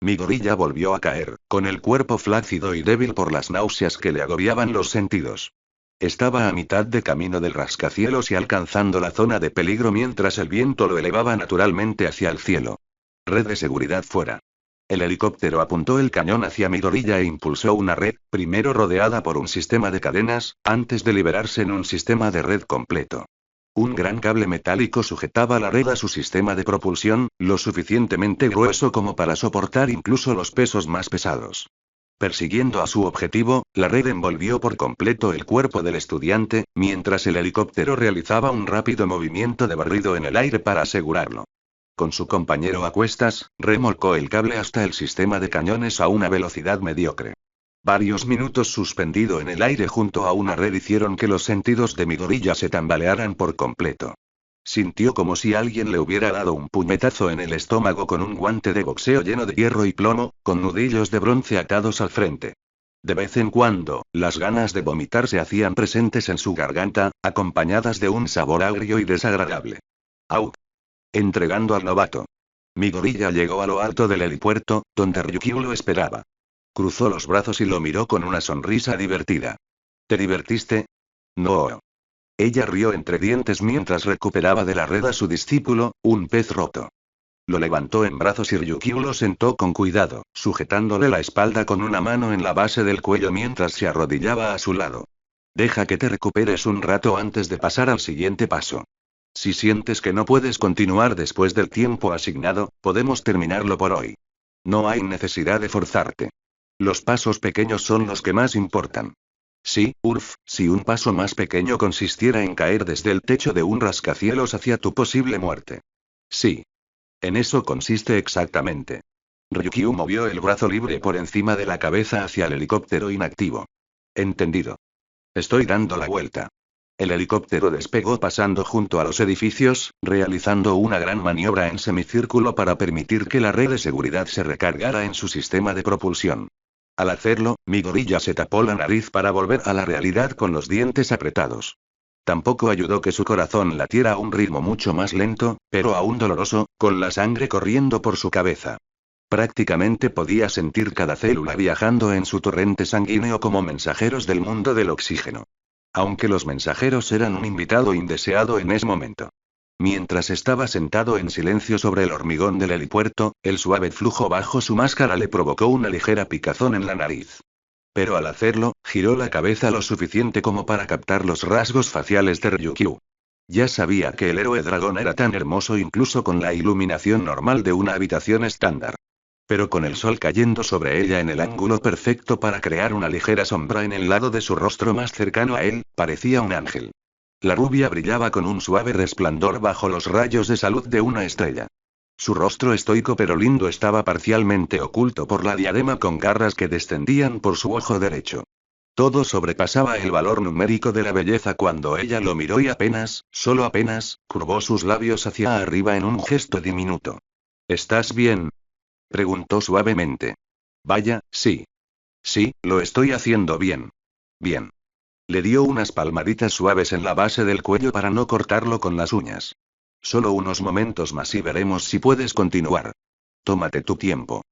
Mi gorilla volvió a caer, con el cuerpo flácido y débil por las náuseas que le agobiaban los sentidos. Estaba a mitad de camino del rascacielos y alcanzando la zona de peligro mientras el viento lo elevaba naturalmente hacia el cielo. Red de seguridad fuera. El helicóptero apuntó el cañón hacia mi gorilla e impulsó una red, primero rodeada por un sistema de cadenas, antes de liberarse en un sistema de red completo. Un gran cable metálico sujetaba la red a su sistema de propulsión, lo suficientemente grueso como para soportar incluso los pesos más pesados. Persiguiendo a su objetivo, la red envolvió por completo el cuerpo del estudiante, mientras el helicóptero realizaba un rápido movimiento de barrido en el aire para asegurarlo. con su compañero a cuestas, remolcó el cable hasta el sistema de cañones a una velocidad mediocre. Varios minutos suspendido en el aire junto a una red hicieron que los sentidos de Midoriya se tambalearan por completo. Sintió como si alguien le hubiera dado un puñetazo en el estómago con un guante de boxeo lleno de hierro y plomo, con nudillos de bronce atados al frente. De vez en cuando, las ganas de vomitar se hacían presentes en su garganta, acompañadas de un sabor agrio y desagradable. ¡Au! Entregando al novato. Midoriya llegó a lo alto del helipuerto, donde Ryukyu lo esperaba. Cruzó los brazos y lo miró con una sonrisa divertida. ¿Te divertiste? No. Ella rió entre dientes mientras recuperaba de la red a su discípulo, un pez roto. Lo levantó en brazos y Ryukyu lo sentó con cuidado, sujetándole la espalda con una mano en la base del cuello mientras se arrodillaba a su lado. Deja que te recuperes un rato antes de pasar al siguiente paso. Si sientes que no puedes continuar después del tiempo asignado, podemos terminarlo por hoy. No hay necesidad de forzarte. Los pasos pequeños son los que más importan. Sí, si un paso más pequeño consistiera en caer desde el techo de un rascacielos hacia tu posible muerte. Sí. En eso consiste exactamente. Ryukyu movió el brazo libre por encima de la cabeza hacia el helicóptero inactivo. Entendido. Estoy dando la vuelta. El helicóptero despegó pasando junto a los edificios, realizando una gran maniobra en semicírculo para permitir que la red de seguridad se recargara en su sistema de propulsión. Al hacerlo, Midoriya se tapó la nariz para volver a la realidad con los dientes apretados. Tampoco ayudó que su corazón latiera a un ritmo mucho más lento, pero aún doloroso, con la sangre corriendo por su cabeza. Prácticamente podía sentir cada célula viajando en su torrente sanguíneo como mensajeros del mundo del oxígeno. Aunque los mensajeros eran un invitado indeseado en ese momento. Mientras estaba sentado en silencio sobre el hormigón del helipuerto, el suave flujo bajo su máscara le provocó una ligera picazón en la nariz. Pero al hacerlo, giró la cabeza lo suficiente como para captar los rasgos faciales de Ryukyu. Ya sabía que el héroe dragón era tan hermoso incluso con la iluminación normal de una habitación estándar. Pero con el sol cayendo sobre ella en el ángulo perfecto para crear una ligera sombra en el lado de su rostro más cercano a él, parecía un ángel. La rubia brillaba con un suave resplandor bajo los rayos de salud de una estrella. Su rostro estoico pero lindo estaba parcialmente oculto por la diadema con garras que descendían por su ojo derecho. Todo sobrepasaba el valor numérico de la belleza cuando ella lo miró y solo apenas, curvó sus labios hacia arriba en un gesto diminuto. ¿Estás bien?, preguntó suavemente. Vaya, sí. Sí, lo estoy haciendo bien. Bien. Le dio unas palmaditas suaves en la base del cuello para no cortarlo con las uñas. Solo unos momentos más y veremos si puedes continuar. Tómate tu tiempo.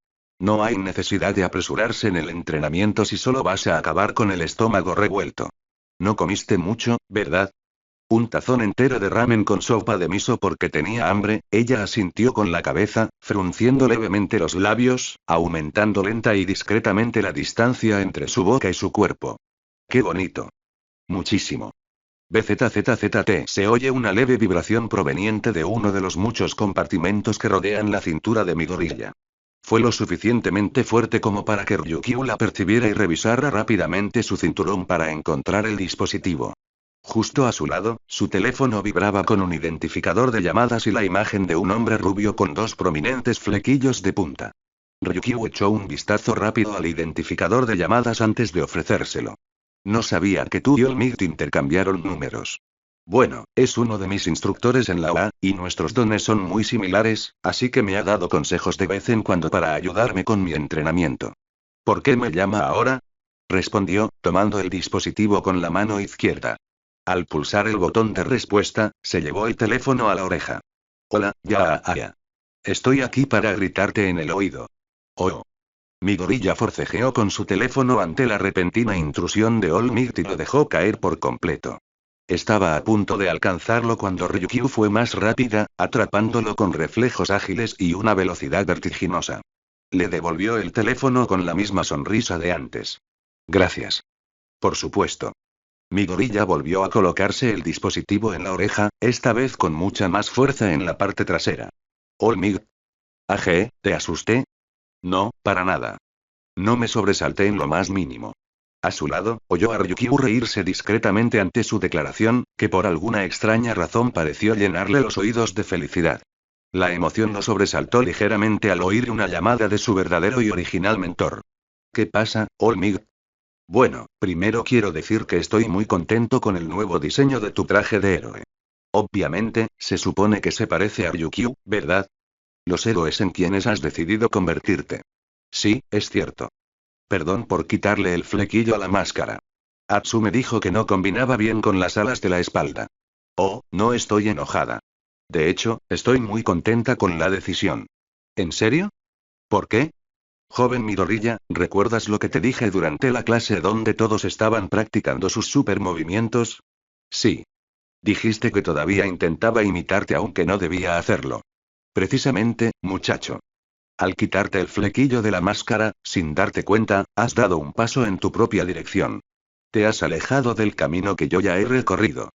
No hay necesidad de apresurarse en el entrenamiento si solo vas a acabar con el estómago revuelto. No comiste mucho, ¿verdad? Un tazón entero de ramen con sopa de miso porque tenía hambre, ella asintió con la cabeza, frunciendo levemente los labios, aumentando lenta y discretamente la distancia entre su boca y su cuerpo. ¡Qué bonito! Muchísimo. BZZZT. Se oye una leve vibración proveniente de uno de los muchos compartimentos que rodean la cintura de Midoriya. Fue lo suficientemente fuerte como para que Ryukyu la percibiera y revisara rápidamente su cinturón para encontrar el dispositivo. Justo a su lado, su teléfono vibraba con un identificador de llamadas y la imagen de un hombre rubio con dos prominentes flequillos de punta. Ryukyu echó un vistazo rápido al identificador de llamadas antes de ofrecérselo. No sabía que tú y Olmigt intercambiaron números. Bueno, es uno de mis instructores en la OA, y nuestros dones son muy similares, así que me ha dado consejos de vez en cuando para ayudarme con mi entrenamiento. ¿Por qué me llama ahora?, respondió, tomando el dispositivo con la mano izquierda. Al pulsar el botón de respuesta, se llevó el teléfono a la oreja. Hola, ya. Estoy aquí para gritarte en el oído. Oh. Midoriya forcejeó con su teléfono ante la repentina intrusión de Olmigt y lo dejó caer por completo. Estaba a punto de alcanzarlo cuando Ryukyu fue más rápida, atrapándolo con reflejos ágiles y una velocidad vertiginosa. Le devolvió el teléfono con la misma sonrisa de antes. Gracias. Por supuesto. Midoriya volvió a colocarse el dispositivo en la oreja, esta vez con mucha más fuerza en la parte trasera. Olmigt. ¿Te asusté? No, para nada. No me sobresalté en lo más mínimo. A su lado, oyó a Ryukyu reírse discretamente ante su declaración, que por alguna extraña razón pareció llenarle los oídos de felicidad. La emoción lo sobresaltó ligeramente al oír una llamada de su verdadero y original mentor. ¿Qué pasa, Olmig? Bueno, primero quiero decir que estoy muy contento con el nuevo diseño de tu traje de héroe. Obviamente, se supone que se parece a Ryukyu, ¿verdad? Los héroes en quienes has decidido convertirte. Sí, es cierto. Perdón por quitarle el flequillo a la máscara. Atsume dijo que no combinaba bien con las alas de la espalda. Oh, no estoy enojada. De hecho, estoy muy contenta con la decisión. ¿En serio? ¿Por qué? Joven Midoriya, ¿recuerdas lo que te dije durante la clase donde todos estaban practicando sus supermovimientos? Sí. Dijiste que todavía intentaba imitarte aunque no debía hacerlo. Precisamente, muchacho. Al quitarte el flequillo de la máscara, sin darte cuenta, has dado un paso en tu propia dirección. Te has alejado del camino que yo ya he recorrido.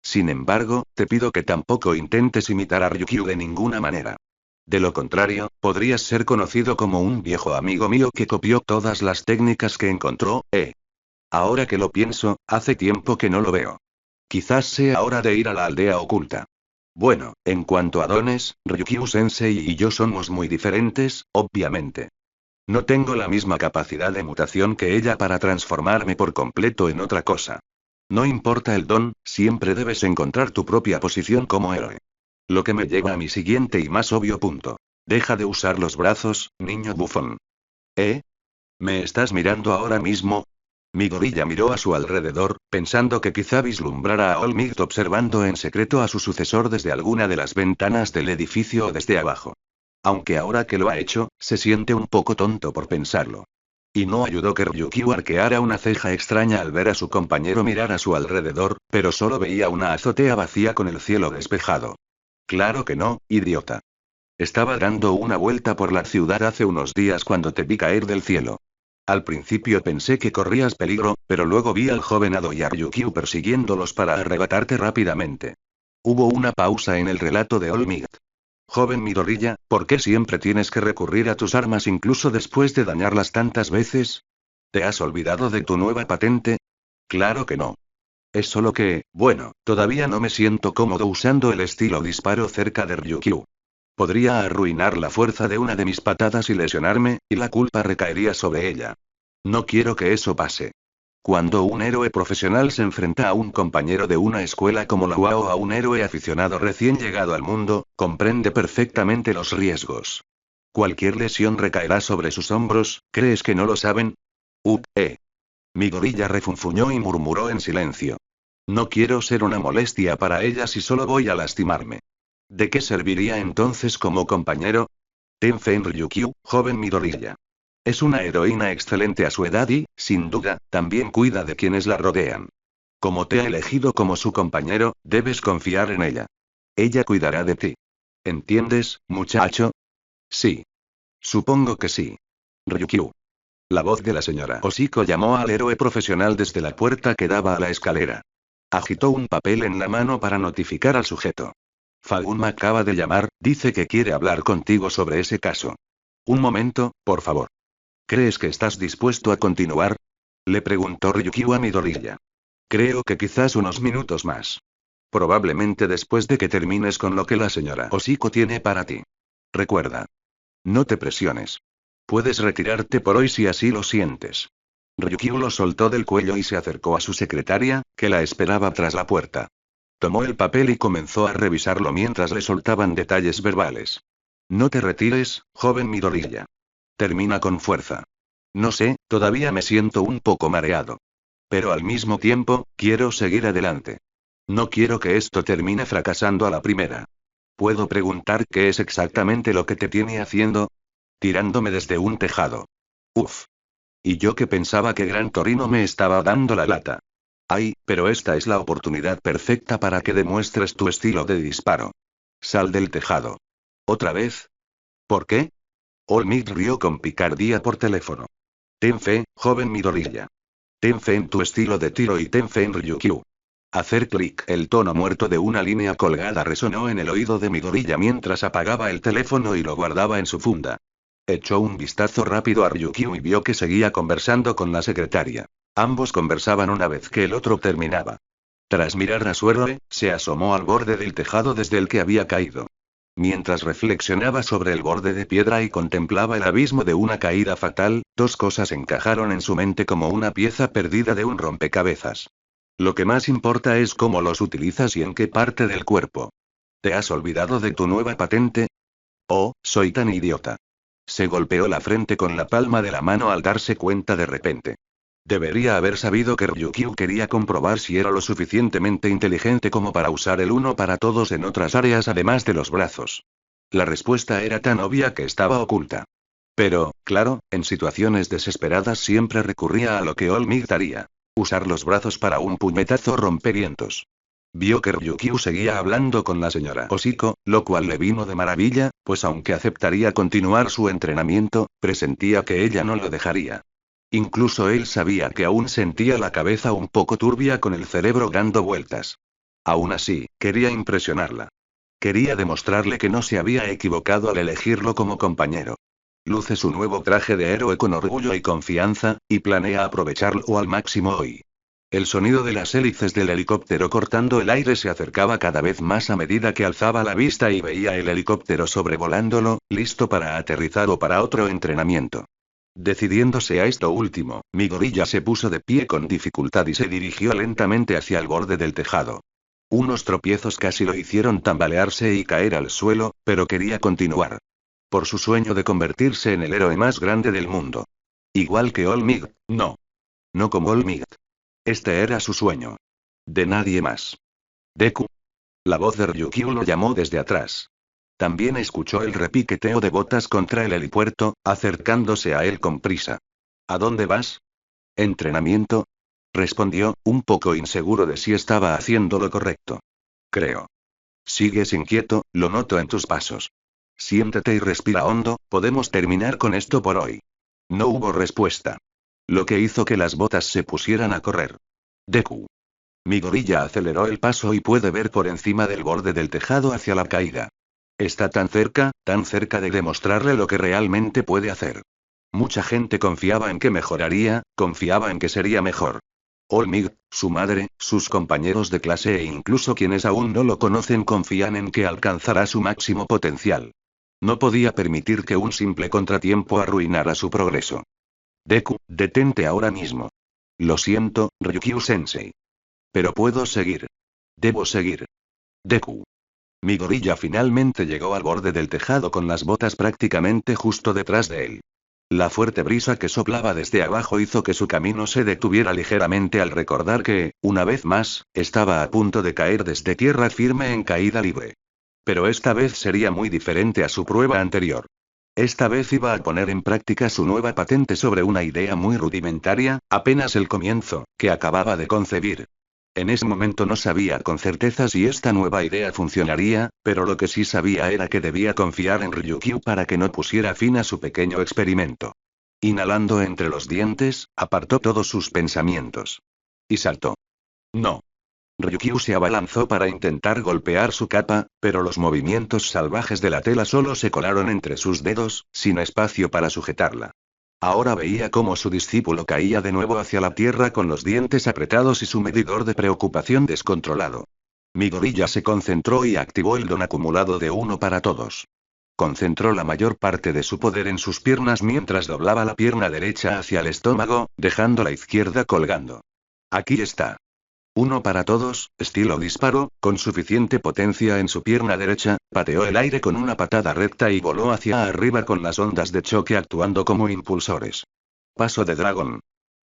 Sin embargo, te pido que tampoco intentes imitar a Ryukyu de ninguna manera. De lo contrario, podrías ser conocido como un viejo amigo mío que copió todas las técnicas que encontró, ¿eh? Ahora que lo pienso, hace tiempo que no lo veo. Quizás sea hora de ir a la aldea oculta. Bueno, en cuanto a dones, Ryukyu-sensei y yo somos muy diferentes, obviamente. No tengo la misma capacidad de mutación que ella para transformarme por completo en otra cosa. No importa el don, siempre debes encontrar tu propia posición como héroe. Lo que me lleva a mi siguiente y más obvio punto. Deja de usar los brazos, niño bufón. ¿Eh? ¿Me estás mirando ahora mismo? Midoriya miró a su alrededor, pensando que quizá vislumbrara a All Might observando en secreto a su sucesor desde alguna de las ventanas del edificio o desde abajo. Aunque ahora que lo ha hecho, se siente un poco tonto por pensarlo. Y no ayudó que Ryukyu arqueara una ceja extraña al ver a su compañero mirar a su alrededor, pero solo veía una azotea vacía con el cielo despejado. Claro que no, idiota. Estaba dando una vuelta por la ciudad hace unos días cuando te vi caer del cielo. Al principio pensé que corrías peligro, pero luego vi al joven Ado y a Ryukyu persiguiéndolos para arrebatarte rápidamente. Hubo una pausa en el relato de All Might. Joven Midoriya, ¿por qué siempre tienes que recurrir a tus armas incluso después de dañarlas tantas veces? ¿Te has olvidado de tu nueva patente? Claro que no. Es solo que, bueno, todavía no me siento cómodo usando el estilo disparo cerca de Ryukyu. Podría arruinar la fuerza de una de mis patadas y lesionarme, y la culpa recaería sobre ella. No quiero que eso pase. Cuando un héroe profesional se enfrenta a un compañero de una escuela como la UA o a un héroe aficionado recién llegado al mundo, comprende perfectamente los riesgos. Cualquier lesión recaerá sobre sus hombros, ¿crees que no lo saben? Midoriya refunfuñó y murmuró en silencio. No quiero ser una molestia para ella si solo voy a lastimarme. ¿De qué serviría entonces como compañero? Ten fe en Ryukyu, joven Midoriya. Es una heroína excelente a su edad y, sin duda, también cuida de quienes la rodean. Como te ha elegido como su compañero, debes confiar en ella. Ella cuidará de ti. ¿Entiendes, muchacho? Sí. Supongo que sí. Ryukyu. La voz de la señora Oshiko llamó al héroe profesional desde la puerta que daba a la escalera. Agitó un papel en la mano para notificar al sujeto. Fagum acaba de llamar, dice que quiere hablar contigo sobre ese caso. Un momento, por favor. ¿Crees que estás dispuesto a continuar? Le preguntó Ryukyu a Midoriya. Creo que quizás unos minutos más. Probablemente después de que termines con lo que la señora Oshiko tiene para ti. Recuerda. No te presiones. Puedes retirarte por hoy si así lo sientes. Ryukyu lo soltó del cuello y se acercó a su secretaria, que la esperaba tras la puerta. Tomó el papel y comenzó a revisarlo mientras le soltaban detalles verbales. No te retires, joven Midoriya. Termina con fuerza. No sé, todavía me siento un poco mareado. Pero al mismo tiempo, quiero seguir adelante. No quiero que esto termine fracasando a la primera. ¿Puedo preguntar qué es exactamente lo que te tiene haciendo? Tirándome desde un tejado. Uf. Y yo que pensaba que Gran Torino me estaba dando la lata. Ay, pero esta es la oportunidad perfecta para que demuestres tu estilo de disparo. Sal del tejado. ¿Otra vez? ¿Por qué? All Might rió con picardía por teléfono. Ten fe, joven Midoriya. Ten fe en tu estilo de tiro y ten fe en Ryukyu. Hacer clic. El tono muerto de una línea colgada resonó en el oído de Midoriya mientras apagaba el teléfono y lo guardaba en su funda. Echó un vistazo rápido a Ryukyu y vio que seguía conversando con la secretaria. Ambos conversaban una vez que el otro terminaba. Tras mirar a su héroe, se asomó al borde del tejado desde el que había caído. Mientras reflexionaba sobre el borde de piedra y contemplaba el abismo de una caída fatal, dos cosas encajaron en su mente como una pieza perdida de un rompecabezas. Lo que más importa es cómo los utilizas y en qué parte del cuerpo. ¿Te has olvidado de tu nueva patente? Oh, soy tan idiota. Se golpeó la frente con la palma de la mano al darse cuenta de repente. Debería haber sabido que Ryukyu quería comprobar si era lo suficientemente inteligente como para usar el uno para todos en otras áreas además de los brazos. La respuesta era tan obvia que estaba oculta. Pero, claro, en situaciones desesperadas siempre recurría a lo que All Might haría. Usar los brazos para un puñetazo rompevientos. Vio que Ryukyu seguía hablando con la señora Oshiko, lo cual le vino de maravilla, pues aunque aceptaría continuar su entrenamiento, presentía que ella no lo dejaría. Incluso él sabía que aún sentía la cabeza un poco turbia con el cerebro dando vueltas. Aún así, quería impresionarla. Quería demostrarle que no se había equivocado al elegirlo como compañero. Luce su nuevo traje de héroe con orgullo y confianza, y planea aprovecharlo al máximo hoy. El sonido de las hélices del helicóptero cortando el aire se acercaba cada vez más a medida que alzaba la vista y veía el helicóptero sobrevolándolo, listo para aterrizar o para otro entrenamiento. Decidiéndose a esto último, mi gorilla se puso de pie con dificultad y se dirigió lentamente hacia el borde del tejado. Unos tropiezos casi lo hicieron tambalearse y caer al suelo, pero quería continuar. Por su sueño de convertirse en el héroe más grande del mundo. Igual que All Might, no. No como All Might. Este era su sueño. De nadie más. Deku. La voz de Ryukyu lo llamó desde atrás. También escuchó el repiqueteo de botas contra el helipuerto, acercándose a él con prisa. ¿A dónde vas? ¿Entrenamiento? Respondió, un poco inseguro de si estaba haciendo lo correcto. Creo. Sigues inquieto, lo noto en tus pasos. Siéntate y respira hondo, podemos terminar con esto por hoy. No hubo respuesta. Lo que hizo que las botas se pusieran a correr. Deku. Mi gorilla aceleró el paso y puede ver por encima del borde del tejado hacia la caída. Está tan cerca de demostrarle lo que realmente puede hacer. Mucha gente confiaba en que mejoraría, confiaba en que sería mejor. All Might, su madre, sus compañeros de clase e incluso quienes aún no lo conocen confían en que alcanzará su máximo potencial. No podía permitir que un simple contratiempo arruinara su progreso. Deku, detente ahora mismo. Lo siento, Ryukyu-sensei. Pero puedo seguir. Debo seguir. Deku. Mi gorilla finalmente llegó al borde del tejado con las botas prácticamente justo detrás de él. La fuerte brisa que soplaba desde abajo hizo que su camino se detuviera ligeramente al recordar que, una vez más, estaba a punto de caer desde tierra firme en caída libre. Pero esta vez sería muy diferente a su prueba anterior. Esta vez iba a poner en práctica su nueva patente sobre una idea muy rudimentaria, apenas el comienzo, que acababa de concebir. En ese momento no sabía con certeza si esta nueva idea funcionaría, pero lo que sí sabía era que debía confiar en Ryukyu para que no pusiera fin a su pequeño experimento. Inhalando entre los dientes, apartó todos sus pensamientos. Y saltó. No. Ryukyu se abalanzó para intentar golpear su capa, pero los movimientos salvajes de la tela solo se colaron entre sus dedos, sin espacio para sujetarla. Ahora veía cómo su discípulo caía de nuevo hacia la tierra con los dientes apretados y su medidor de preocupación descontrolado. Mi gorilla se concentró y activó el don acumulado de uno para todos. Concentró la mayor parte de su poder en sus piernas mientras doblaba la pierna derecha hacia el estómago, dejando la izquierda colgando. Aquí está. Uno para todos, estilo disparo, con suficiente potencia en su pierna derecha, pateó el aire con una patada recta y voló hacia arriba con las ondas de choque actuando como impulsores. Paso de dragón.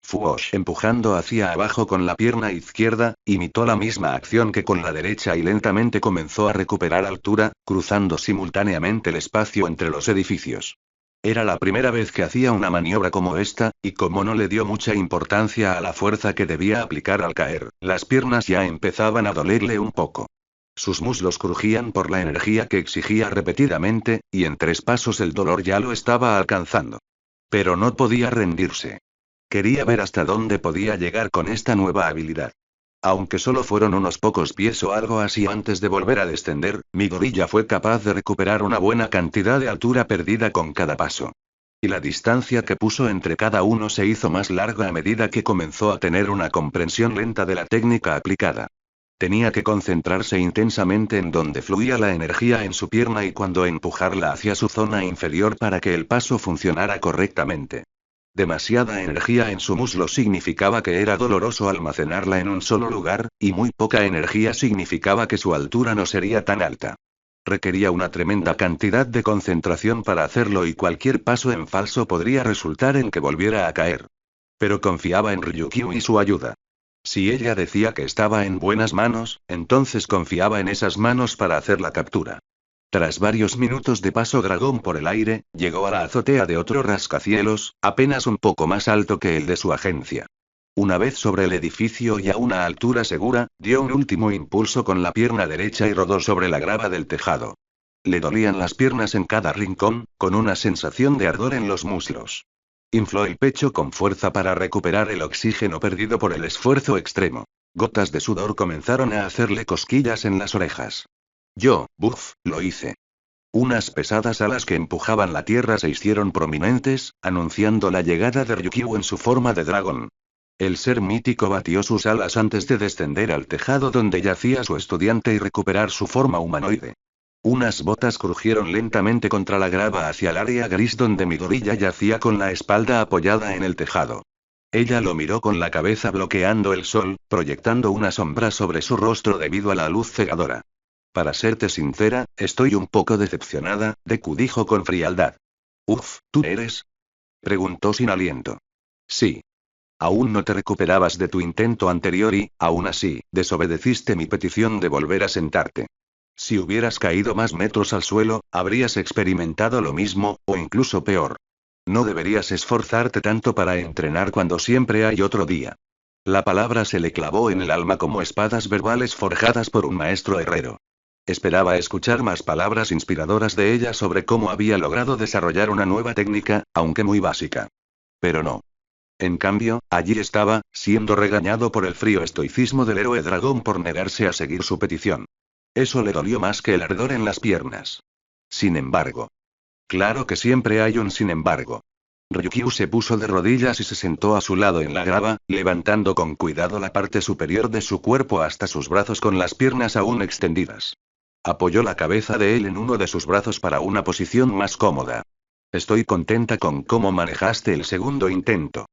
Fuosh empujando hacia abajo con la pierna izquierda, imitó la misma acción que con la derecha y lentamente comenzó a recuperar altura, cruzando simultáneamente el espacio entre los edificios. Era la primera vez que hacía una maniobra como esta, y como no le dio mucha importancia a la fuerza que debía aplicar al caer, las piernas ya empezaban a dolerle un poco. Sus muslos crujían por la energía que exigía repetidamente, y en 3 pasos el dolor ya lo estaba alcanzando. Pero no podía rendirse. Quería ver hasta dónde podía llegar con esta nueva habilidad. Aunque solo fueron unos pocos pies o algo así antes de volver a descender, mi gorilla fue capaz de recuperar una buena cantidad de altura perdida con cada paso. Y la distancia que puso entre cada uno se hizo más larga a medida que comenzó a tener una comprensión lenta de la técnica aplicada. Tenía que concentrarse intensamente en donde fluía la energía en su pierna y cuando empujarla hacia su zona inferior para que el paso funcionara correctamente. Demasiada energía en su muslo significaba que era doloroso almacenarla en un solo lugar, y muy poca energía significaba que su altura no sería tan alta. Requería una tremenda cantidad de concentración para hacerlo y cualquier paso en falso podría resultar en que volviera a caer. Pero confiaba en Ryukyu y su ayuda. Si ella decía que estaba en buenas manos, entonces confiaba en esas manos para hacer la captura. Tras varios minutos de paso dragón por el aire, llegó a la azotea de otro rascacielos, apenas un poco más alto que el de su agencia. Una vez sobre el edificio y a una altura segura, dio un último impulso con la pierna derecha y rodó sobre la grava del tejado. Le dolían las piernas en cada rincón, con una sensación de ardor en los muslos. Infló el pecho con fuerza para recuperar el oxígeno perdido por el esfuerzo extremo. Gotas de sudor comenzaron a hacerle cosquillas en las orejas. Lo hice. Unas pesadas alas que empujaban la tierra se hicieron prominentes, anunciando la llegada de Ryukyu en su forma de dragón. El ser mítico batió sus alas antes de descender al tejado donde yacía su estudiante y recuperar su forma humanoide. Unas botas crujieron lentamente contra la grava hacia el área gris donde Midoriya yacía con la espalda apoyada en el tejado. Ella lo miró con la cabeza bloqueando el sol, proyectando una sombra sobre su rostro debido a la luz cegadora. Para serte sincera, estoy un poco decepcionada, Deku dijo con frialdad. ¿Tú eres? Preguntó sin aliento. Sí. Aún no te recuperabas de tu intento anterior y, aún así, desobedeciste mi petición de volver a sentarte. Si hubieras caído más metros al suelo, habrías experimentado lo mismo, o incluso peor. No deberías esforzarte tanto para entrenar cuando siempre hay otro día. La palabra se le clavó en el alma como espadas verbales forjadas por un maestro herrero. Esperaba escuchar más palabras inspiradoras de ella sobre cómo había logrado desarrollar una nueva técnica, aunque muy básica. Pero no. En cambio, allí estaba, siendo regañado por el frío estoicismo del héroe dragón por negarse a seguir su petición. Eso le dolió más que el ardor en las piernas. Sin embargo. Claro que siempre hay un sin embargo. Ryukyu se puso de rodillas y se sentó a su lado en la grava, levantando con cuidado la parte superior de su cuerpo hasta sus brazos con las piernas aún extendidas. Apoyó la cabeza de él en uno de sus brazos para una posición más cómoda. Estoy contenta con cómo manejaste el segundo intento.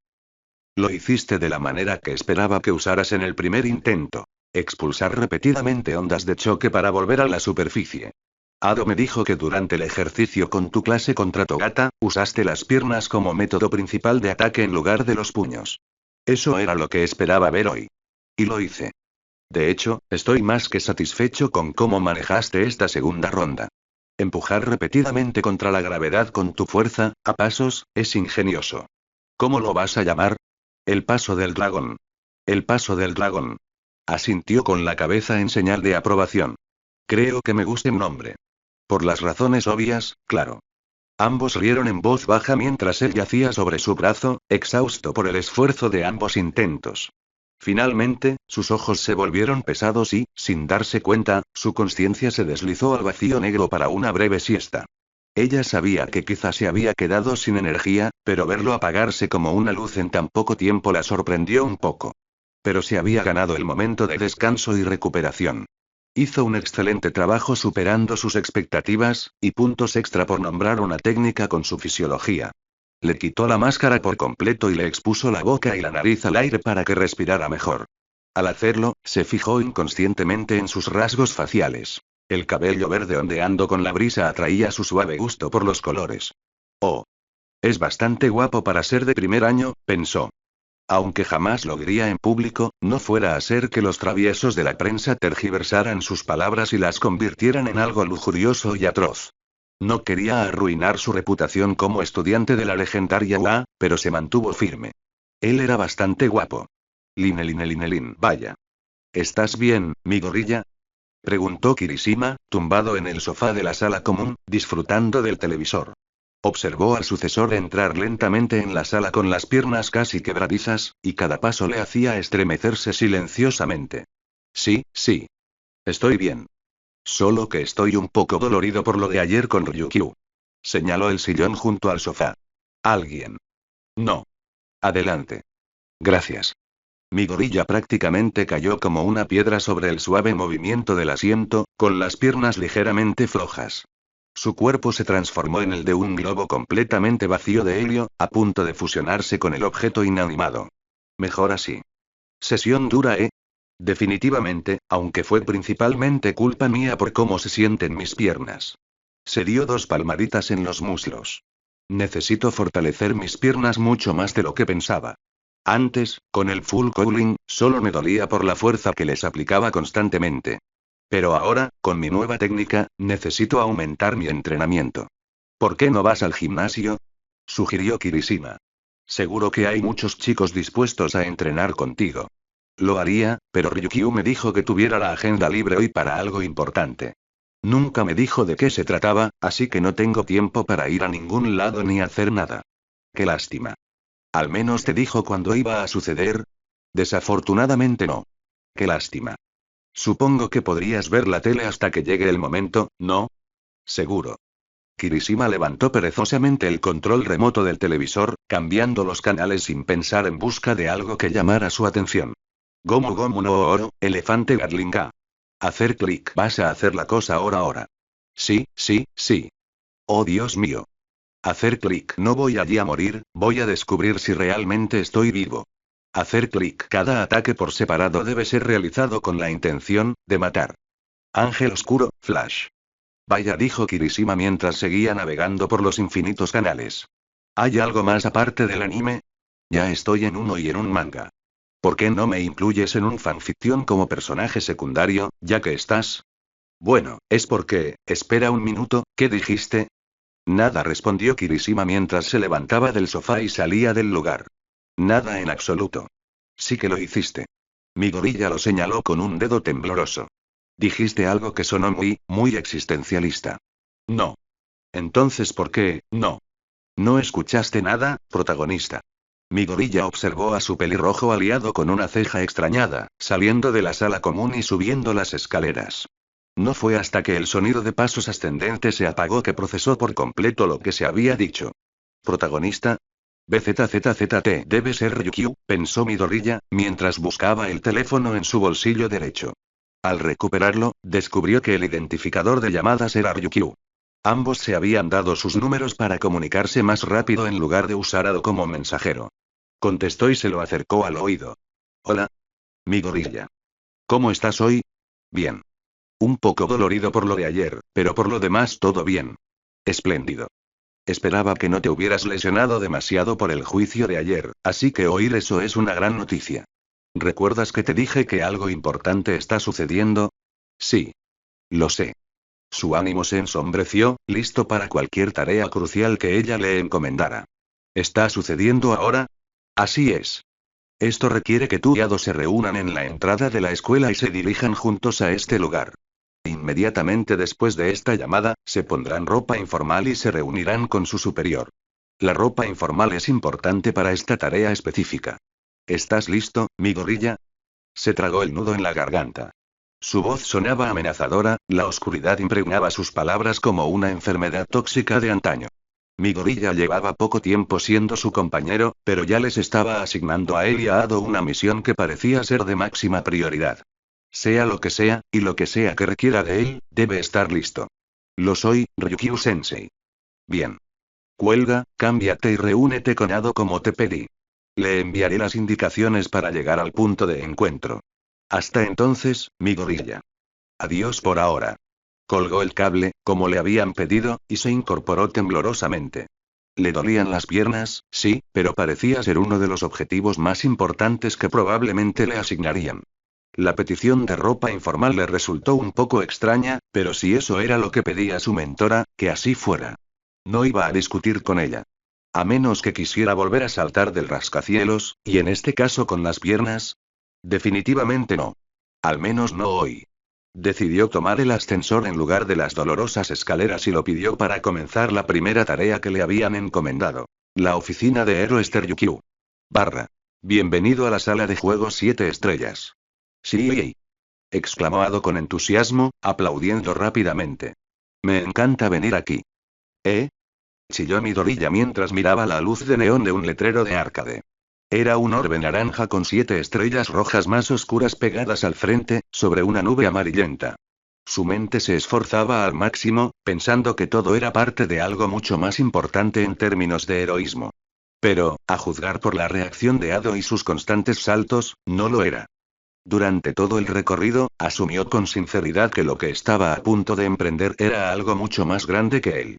Lo hiciste de la manera que esperaba que usaras en el primer intento. Expulsar repetidamente ondas de choque para volver a la superficie. Ado me dijo que durante el ejercicio con tu clase contra Togata, usaste las piernas como método principal de ataque en lugar de los puños. Eso era lo que esperaba ver hoy. Y lo hice. De hecho, estoy más que satisfecho con cómo manejaste esta segunda ronda. Empujar repetidamente contra la gravedad con tu fuerza, a pasos, es ingenioso. ¿Cómo lo vas a llamar? El paso del dragón. El paso del dragón. Asintió con la cabeza en señal de aprobación. Creo que me gusta el nombre. Por las razones obvias, claro. Ambos rieron en voz baja mientras él yacía sobre su brazo, exhausto por el esfuerzo de ambos intentos. Finalmente, sus ojos se volvieron pesados y, sin darse cuenta, su conciencia se deslizó al vacío negro para una breve siesta. Ella sabía que quizá se había quedado sin energía, pero verlo apagarse como una luz en tan poco tiempo la sorprendió un poco. Pero se había ganado el momento de descanso y recuperación. Hizo un excelente trabajo superando sus expectativas, y puntos extra por nombrar una técnica con su fisiología. Le quitó la máscara por completo y le expuso la boca y la nariz al aire para que respirara mejor. Al hacerlo, se fijó inconscientemente en sus rasgos faciales. El cabello verde ondeando con la brisa atraía su suave gusto por los colores. Oh. Es bastante guapo para ser de primer año, pensó. Aunque jamás lo diría en público, no fuera a ser que los traviesos de la prensa tergiversaran sus palabras y las convirtieran en algo lujurioso y atroz. No quería arruinar su reputación como estudiante de la legendaria UA, pero se mantuvo firme. Él era bastante guapo. Linelin, vaya. ¿Estás bien, mi gorilla? Preguntó Kirishima, tumbado en el sofá de la sala común, disfrutando del televisor. Observó al sucesor entrar lentamente en la sala con las piernas casi quebradizas, y cada paso le hacía estremecerse silenciosamente. Sí. Estoy bien. Solo que estoy un poco dolorido por lo de ayer con Ryukyu. Señaló el sillón junto al sofá. ¿Alguien? No. Adelante. Gracias. Mi gorilla prácticamente cayó como una piedra sobre el suave movimiento del asiento, con las piernas ligeramente flojas. Su cuerpo se transformó en el de un globo completamente vacío de helio, a punto de fusionarse con el objeto inanimado. Mejor así. Sesión dura, ¿eh? Definitivamente, aunque fue principalmente culpa mía por cómo se sienten mis piernas. Se dio 2 palmaditas en los muslos. Necesito fortalecer mis piernas mucho más de lo que pensaba. Antes, con el full cooling, solo me dolía por la fuerza que les aplicaba constantemente. Pero ahora, con mi nueva técnica, necesito aumentar mi entrenamiento. ¿Por qué no vas al gimnasio?, sugirió Kirishima. Seguro que hay muchos chicos dispuestos a entrenar contigo. Lo haría, pero Ryukyu me dijo que tuviera la agenda libre hoy para algo importante. Nunca me dijo de qué se trataba, así que no tengo tiempo para ir a ningún lado ni hacer nada. Qué lástima. ¿Al menos te dijo cuándo iba a suceder? Desafortunadamente no. Qué lástima. Supongo que podrías ver la tele hasta que llegue el momento, ¿no? Seguro. Kirishima levantó perezosamente el control remoto del televisor, cambiando los canales sin pensar en busca de algo que llamara su atención. Gomu Gomu no Oro, elefante Gatlinga. Hacer clic. Vas a hacer la cosa ahora. Sí, sí, sí. Oh Dios mío. Hacer clic. No voy allí a morir, voy a descubrir si realmente estoy vivo. Hacer clic. Cada ataque por separado debe ser realizado con la intención de matar. Ángel oscuro, Flash. Vaya, dijo Kirishima mientras seguía navegando por los infinitos canales. ¿Hay algo más aparte del anime? Ya estoy en uno y en un manga. ¿Por qué no me incluyes en un fanfiction como personaje secundario, ya que estás? Bueno, es porque, espera un minuto, ¿qué dijiste? Nada, respondió Kirishima mientras se levantaba del sofá y salía del lugar. Nada en absoluto. Sí que lo hiciste. Mi gorilla lo señaló con un dedo tembloroso. Dijiste algo que sonó muy existencialista. No. Entonces, ¿por qué, no? ¿No escuchaste nada, protagonista? Mi gorilla observó a su pelirrojo aliado con una ceja extrañada, saliendo de la sala común y subiendo las escaleras. No fue hasta que el sonido de pasos ascendentes se apagó que procesó por completo lo que se había dicho. ¿Protagonista? BZZZT debe ser Ryukyu, pensó mi gorilla, mientras buscaba el teléfono en su bolsillo derecho. Al recuperarlo, descubrió que el identificador de llamadas era Ryukyu. Ambos se habían dado sus números para comunicarse más rápido en lugar de usar Ado como mensajero. Contestó y se lo acercó al oído. Hola. Mi gorilla. ¿Cómo estás hoy? Bien. Un poco dolorido por lo de ayer, pero por lo demás todo bien. Espléndido. Esperaba que no te hubieras lesionado demasiado por el juicio de ayer, así que oír eso es una gran noticia. ¿Recuerdas que te dije que algo importante está sucediendo? Sí. Lo sé. Su ánimo se ensombreció, listo para cualquier tarea crucial que ella le encomendara. ¿Está sucediendo ahora? Así es. Esto requiere que tú y Ado se reúnan en la entrada de la escuela y se dirijan juntos a este lugar. Inmediatamente después de esta llamada, se pondrán ropa informal y se reunirán con su superior. La ropa informal es importante para esta tarea específica. ¿Estás listo, mi gorilla? Se tragó el nudo en la garganta. Su voz sonaba amenazadora, la oscuridad impregnaba sus palabras como una enfermedad tóxica de antaño. Mi gorilla llevaba poco tiempo siendo su compañero, pero ya les estaba asignando a él y a Ado una misión que parecía ser de máxima prioridad. Sea lo que sea, y lo que sea que requiera de él, debe estar listo. Lo soy, Ryukyu-sensei. Bien. Cuelga, cámbiate y reúnete con Ado como te pedí. Le enviaré las indicaciones para llegar al punto de encuentro. Hasta entonces, mi gorilla. Adiós por ahora. Colgó el cable, como le habían pedido, y se incorporó temblorosamente. Le dolían las piernas, sí, pero parecía ser uno de los objetivos más importantes que probablemente le asignarían. La petición de ropa informal le resultó un poco extraña, pero si eso era lo que pedía su mentora, que así fuera. No iba a discutir con ella. A menos que quisiera volver a saltar del rascacielos, y en este caso con las piernas. Definitivamente no. Al menos no hoy. Decidió tomar el ascensor en lugar de las dolorosas escaleras y lo pidió para comenzar la primera tarea que le habían encomendado. La oficina de héroes Ryukyu. Bienvenido a la sala de juegos 7 estrellas. Sí, exclamó Ado con entusiasmo, aplaudiendo rápidamente. Me encanta venir aquí. ¿Eh? Chilló mi gorilla mientras miraba la luz de neón de un letrero de arcade. Era un orbe naranja con 7 estrellas rojas más oscuras pegadas al frente, sobre una nube amarillenta. Su mente se esforzaba al máximo, pensando que todo era parte de algo mucho más importante en términos de heroísmo. Pero, a juzgar por la reacción de Ado y sus constantes saltos, no lo era. Durante todo el recorrido, asumió con sinceridad que lo que estaba a punto de emprender era algo mucho más grande que él.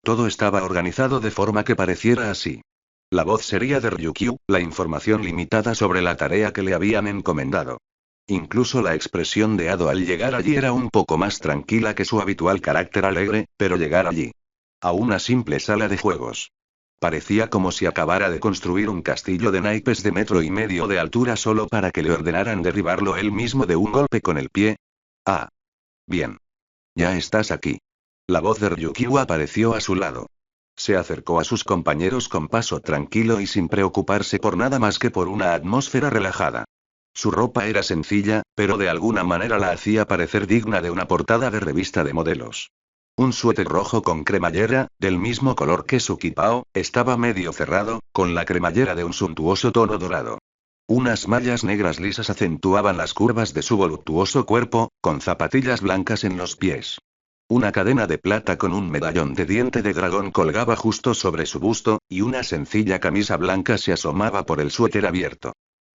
Todo estaba organizado de forma que pareciera así. La voz sería de Ryukyu, la información limitada sobre la tarea que le habían encomendado. Incluso la expresión de Ado al llegar allí era un poco más tranquila que su habitual carácter alegre, pero llegar allí. A una simple sala de juegos. Parecía como si acabara de construir un castillo de naipes de 1,5 metros de altura solo para que le ordenaran derribarlo él mismo de un golpe con el pie. Ah. Bien. Ya estás aquí. La voz de Ryukyu apareció a su lado. Se acercó a sus compañeros con paso tranquilo y sin preocuparse por nada más que por una atmósfera relajada. Su ropa era sencilla, pero de alguna manera la hacía parecer digna de una portada de revista de modelos. Un suéter rojo con cremallera, del mismo color que su kipao, estaba medio cerrado, con la cremallera de un suntuoso tono dorado. Unas mallas negras lisas acentuaban las curvas de su voluptuoso cuerpo, con zapatillas blancas en los pies. Una cadena de plata con un medallón de diente de dragón colgaba justo sobre su busto, y una sencilla camisa blanca se asomaba por el suéter abierto.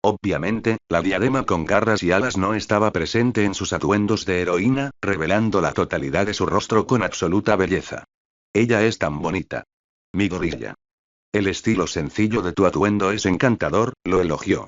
Obviamente, la diadema con garras y alas no estaba presente en sus atuendos de heroína, revelando la totalidad de su rostro con absoluta belleza. Ella es tan bonita. Mi gorilla. El estilo sencillo de tu atuendo es encantador, lo elogió.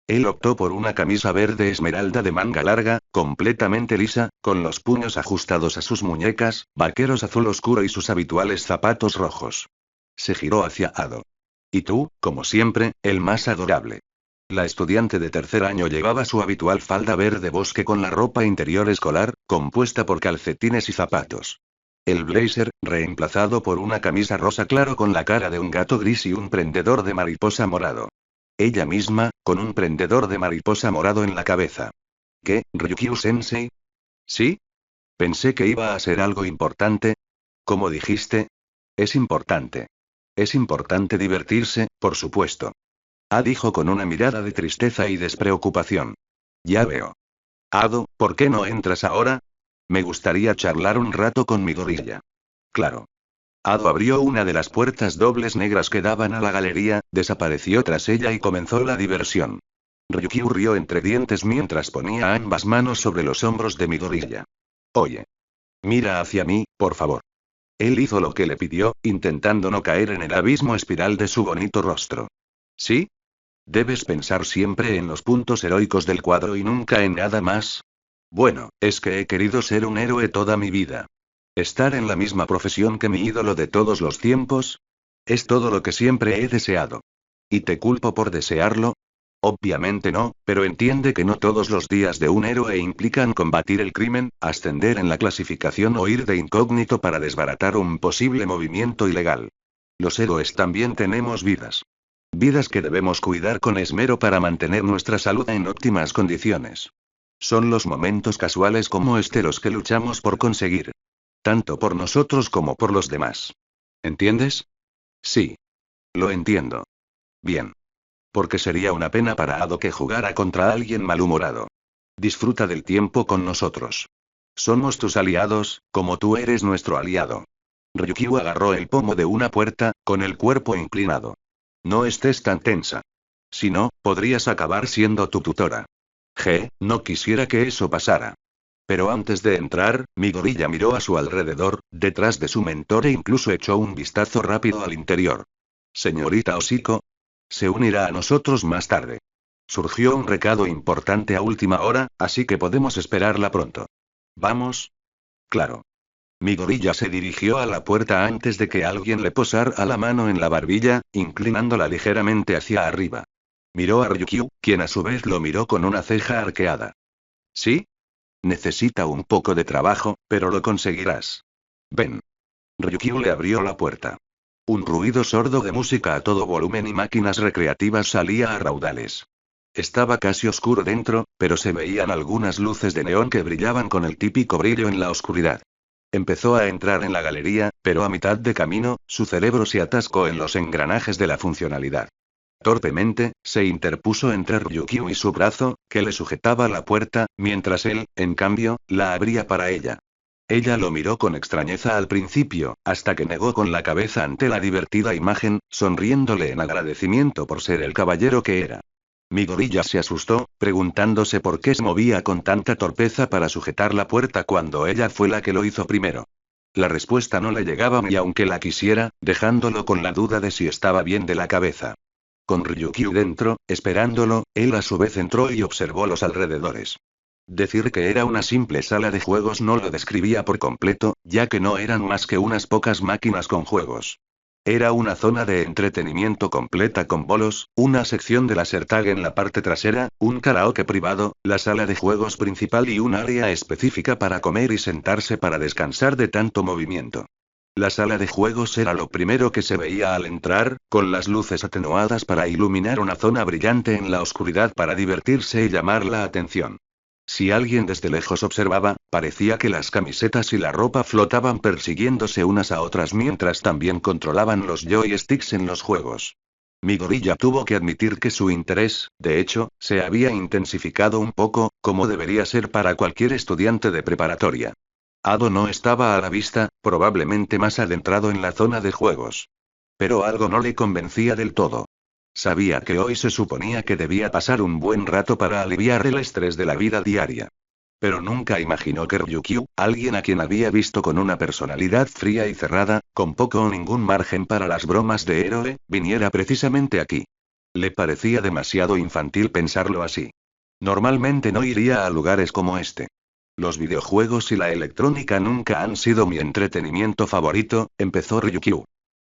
Él optó por una camisa verde esmeralda de manga larga, completamente lisa, con los puños ajustados a sus muñecas, vaqueros azul oscuro y sus habituales zapatos rojos. Se giró hacia Ado. Y tú, como siempre, el más adorable. La estudiante de tercer año llevaba su habitual falda verde bosque con la ropa interior escolar, compuesta por calcetines y zapatos. El blazer, reemplazado por una camisa rosa claro con la cara de un gato gris y un prendedor de mariposa morado. Ella misma, con un prendedor de mariposa morado en la cabeza. ¿Qué, Ryukyu-sensei? ¿Sí? Pensé que iba a ser algo importante. ¿Cómo dijiste? Es importante. Es importante divertirse, por supuesto. Dijo con una mirada de tristeza y despreocupación. Ya veo. Ado, ¿por qué no entras ahora? Me gustaría charlar un rato con mi gorilla. Claro. Ado abrió una de las puertas dobles negras que daban a la galería, desapareció tras ella y comenzó la diversión. Ryukyu rió entre dientes mientras ponía ambas manos sobre los hombros de mi gorilla. Oye. Mira hacia mí, por favor. Él hizo lo que le pidió, intentando no caer en el abismo espiral de su bonito rostro. ¿Sí? ¿Debes pensar siempre en los puntos heroicos del cuadro y nunca en nada más? Bueno, es que he querido ser un héroe toda mi vida. ¿Estar en la misma profesión que mi ídolo de todos los tiempos? Es todo lo que siempre he deseado. ¿Y te culpo por desearlo? Obviamente no, pero entiende que no todos los días de un héroe implican combatir el crimen, ascender en la clasificación o ir de incógnito para desbaratar un posible movimiento ilegal. Los héroes también tenemos vidas. Vidas que debemos cuidar con esmero para mantener nuestra salud en óptimas condiciones. Son los momentos casuales como este los que luchamos por conseguir. Tanto por nosotros como por los demás. ¿Entiendes? Sí. Lo entiendo. Bien. Porque sería una pena para Ado que jugara contra alguien malhumorado. Disfruta del tiempo con nosotros. Somos tus aliados, como tú eres nuestro aliado. Ryukyu agarró el pomo de una puerta, con el cuerpo inclinado. No estés tan tensa. Si no, podrías acabar siendo tu tutora. No quisiera que eso pasara. Pero antes de entrar, mi gorilla miró a su alrededor, detrás de su mentor e incluso echó un vistazo rápido al interior. Señorita Osiko. Se unirá a nosotros más tarde. Surgió un recado importante a última hora, así que podemos esperarla pronto. ¿Vamos? Claro. Mi gorilla se dirigió a la puerta antes de que alguien le posara la mano en la barbilla, inclinándola ligeramente hacia arriba. Miró a Ryukyu, quien a su vez lo miró con una ceja arqueada. ¿Sí? Necesita un poco de trabajo, pero lo conseguirás. Ven. Ryukyu le abrió la puerta. Un ruido sordo de música a todo volumen y máquinas recreativas salía a raudales. Estaba casi oscuro dentro, pero se veían algunas luces de neón que brillaban con el típico brillo en la oscuridad. Empezó a entrar en la galería, pero a mitad de camino, su cerebro se atascó en los engranajes de la funcionalidad. Torpemente, se interpuso entre Ryukyu y su brazo, que le sujetaba la puerta, mientras él, en cambio, la abría para ella. Ella lo miró con extrañeza al principio, hasta que negó con la cabeza ante la divertida imagen, sonriéndole en agradecimiento por ser el caballero que era. Midoriya se asustó, preguntándose por qué se movía con tanta torpeza para sujetar la puerta cuando ella fue la que lo hizo primero. La respuesta no le llegaba ni aunque la quisiera, dejándolo con la duda de si estaba bien de la cabeza. Con Ryukyu dentro, esperándolo, él a su vez entró y observó los alrededores. Decir que era una simple sala de juegos no lo describía por completo, ya que no eran más que unas pocas máquinas con juegos. Era una zona de entretenimiento completa con bolos, una sección de laser-tag en la parte trasera, un karaoke privado, la sala de juegos principal y un área específica para comer y sentarse para descansar de tanto movimiento. La sala de juegos era lo primero que se veía al entrar, con las luces atenuadas para iluminar una zona brillante en la oscuridad para divertirse y llamar la atención. Si alguien desde lejos observaba, parecía que las camisetas y la ropa flotaban persiguiéndose unas a otras mientras también controlaban los joysticks en los juegos. Midoriya tuvo que admitir que su interés, de hecho, se había intensificado un poco, como debería ser para cualquier estudiante de preparatoria. Ado no estaba a la vista, probablemente más adentrado en la zona de juegos. Pero algo no le convencía del todo. Sabía que hoy se suponía que debía pasar un buen rato para aliviar el estrés de la vida diaria. Pero nunca imaginó que Ryukyu, alguien a quien había visto con una personalidad fría y cerrada, con poco o ningún margen para las bromas de héroe, viniera precisamente aquí. Le parecía demasiado infantil pensarlo así. Normalmente no iría a lugares como este. Los videojuegos y la electrónica nunca han sido mi entretenimiento favorito, empezó Ryukyu.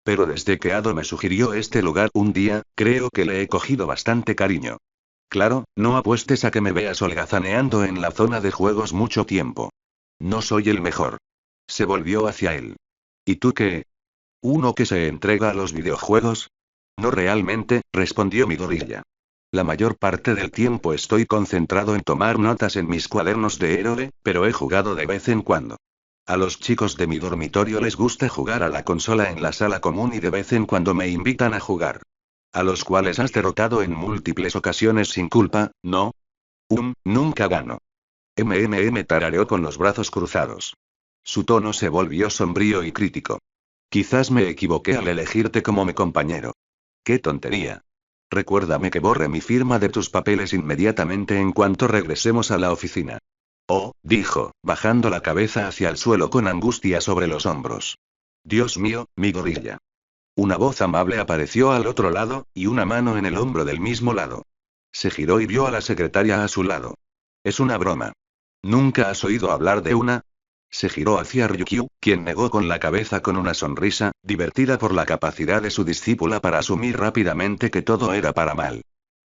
Pero desde que Ado me sugirió este lugar un día, creo que le he cogido bastante cariño. Claro, no apuestes a que me veas holgazaneando en la zona de juegos mucho tiempo. No soy el mejor. Se volvió hacia él. ¿Y tú qué? ¿Uno que se entrega a los videojuegos? No realmente, respondió Midoriya. La mayor parte del tiempo estoy concentrado en tomar notas en mis cuadernos de héroe, pero he jugado de vez en cuando. A los chicos de mi dormitorio les gusta jugar a la consola en la sala común y de vez en cuando me invitan a jugar. A los cuales has derrotado en múltiples ocasiones sin culpa, ¿no? Nunca gano. Tarareó con los brazos cruzados. Su tono se volvió sombrío y crítico. Quizás me equivoqué al elegirte como mi compañero. ¡Qué tontería! Recuérdame que borre mi firma de tus papeles inmediatamente en cuanto regresemos a la oficina. Oh, dijo, bajando la cabeza hacia el suelo con angustia sobre los hombros. Dios mío, Midoriya. Una voz amable apareció al otro lado, y una mano en el hombro del mismo lado. Se giró y vio a la secretaria a su lado. Es una broma. ¿Nunca has oído hablar de una? Se giró hacia Ryukyu, quien negó con la cabeza con una sonrisa, divertida por la capacidad de su discípula para asumir rápidamente que todo era para mal.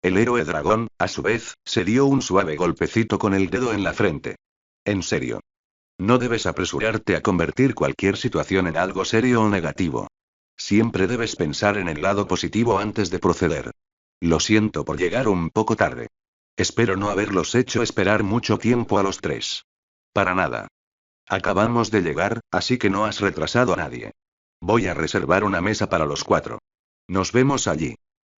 El héroe dragón, a su vez, se dio un suave golpecito con el dedo en la frente. En serio. No debes apresurarte a convertir cualquier situación en algo serio o negativo. Siempre debes pensar en el lado positivo antes de proceder. Lo siento por llegar un poco tarde. Espero no haberlos hecho esperar mucho tiempo a los tres. Para nada. Acabamos de llegar, así que no has retrasado a nadie. Voy a reservar una mesa para los 4. Nos vemos allí.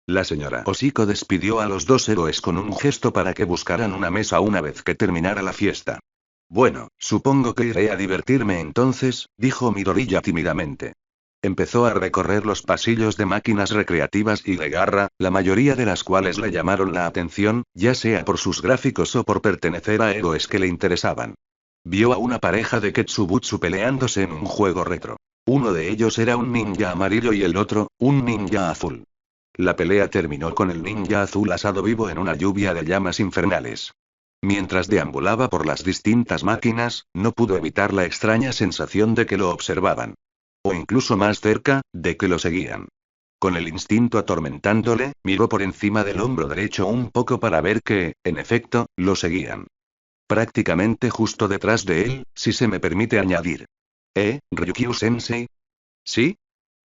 La señora Oshiko despidió a los dos héroes con un gesto para que buscaran una mesa una vez que terminara la fiesta. Bueno, supongo que iré a divertirme entonces, dijo Midoriya tímidamente. Empezó a recorrer los pasillos de máquinas recreativas y de garra, la mayoría de las cuales le llamaron la atención, ya sea por sus gráficos o por pertenecer a héroes que le interesaban. Vio a una pareja de Ketsubutsu peleándose en un juego retro. Uno de ellos era un ninja amarillo y el otro, un ninja azul. La pelea terminó con el ninja azul asado vivo en una lluvia de llamas infernales. Mientras deambulaba por las distintas máquinas, no pudo evitar la extraña sensación de que lo observaban. O incluso más cerca, de que lo seguían. Con el instinto atormentándole, miró por encima del hombro derecho un poco para ver que, en efecto, lo seguían. Prácticamente justo detrás de él, si se me permite añadir. Ryukyu-sensei? ¿Sí?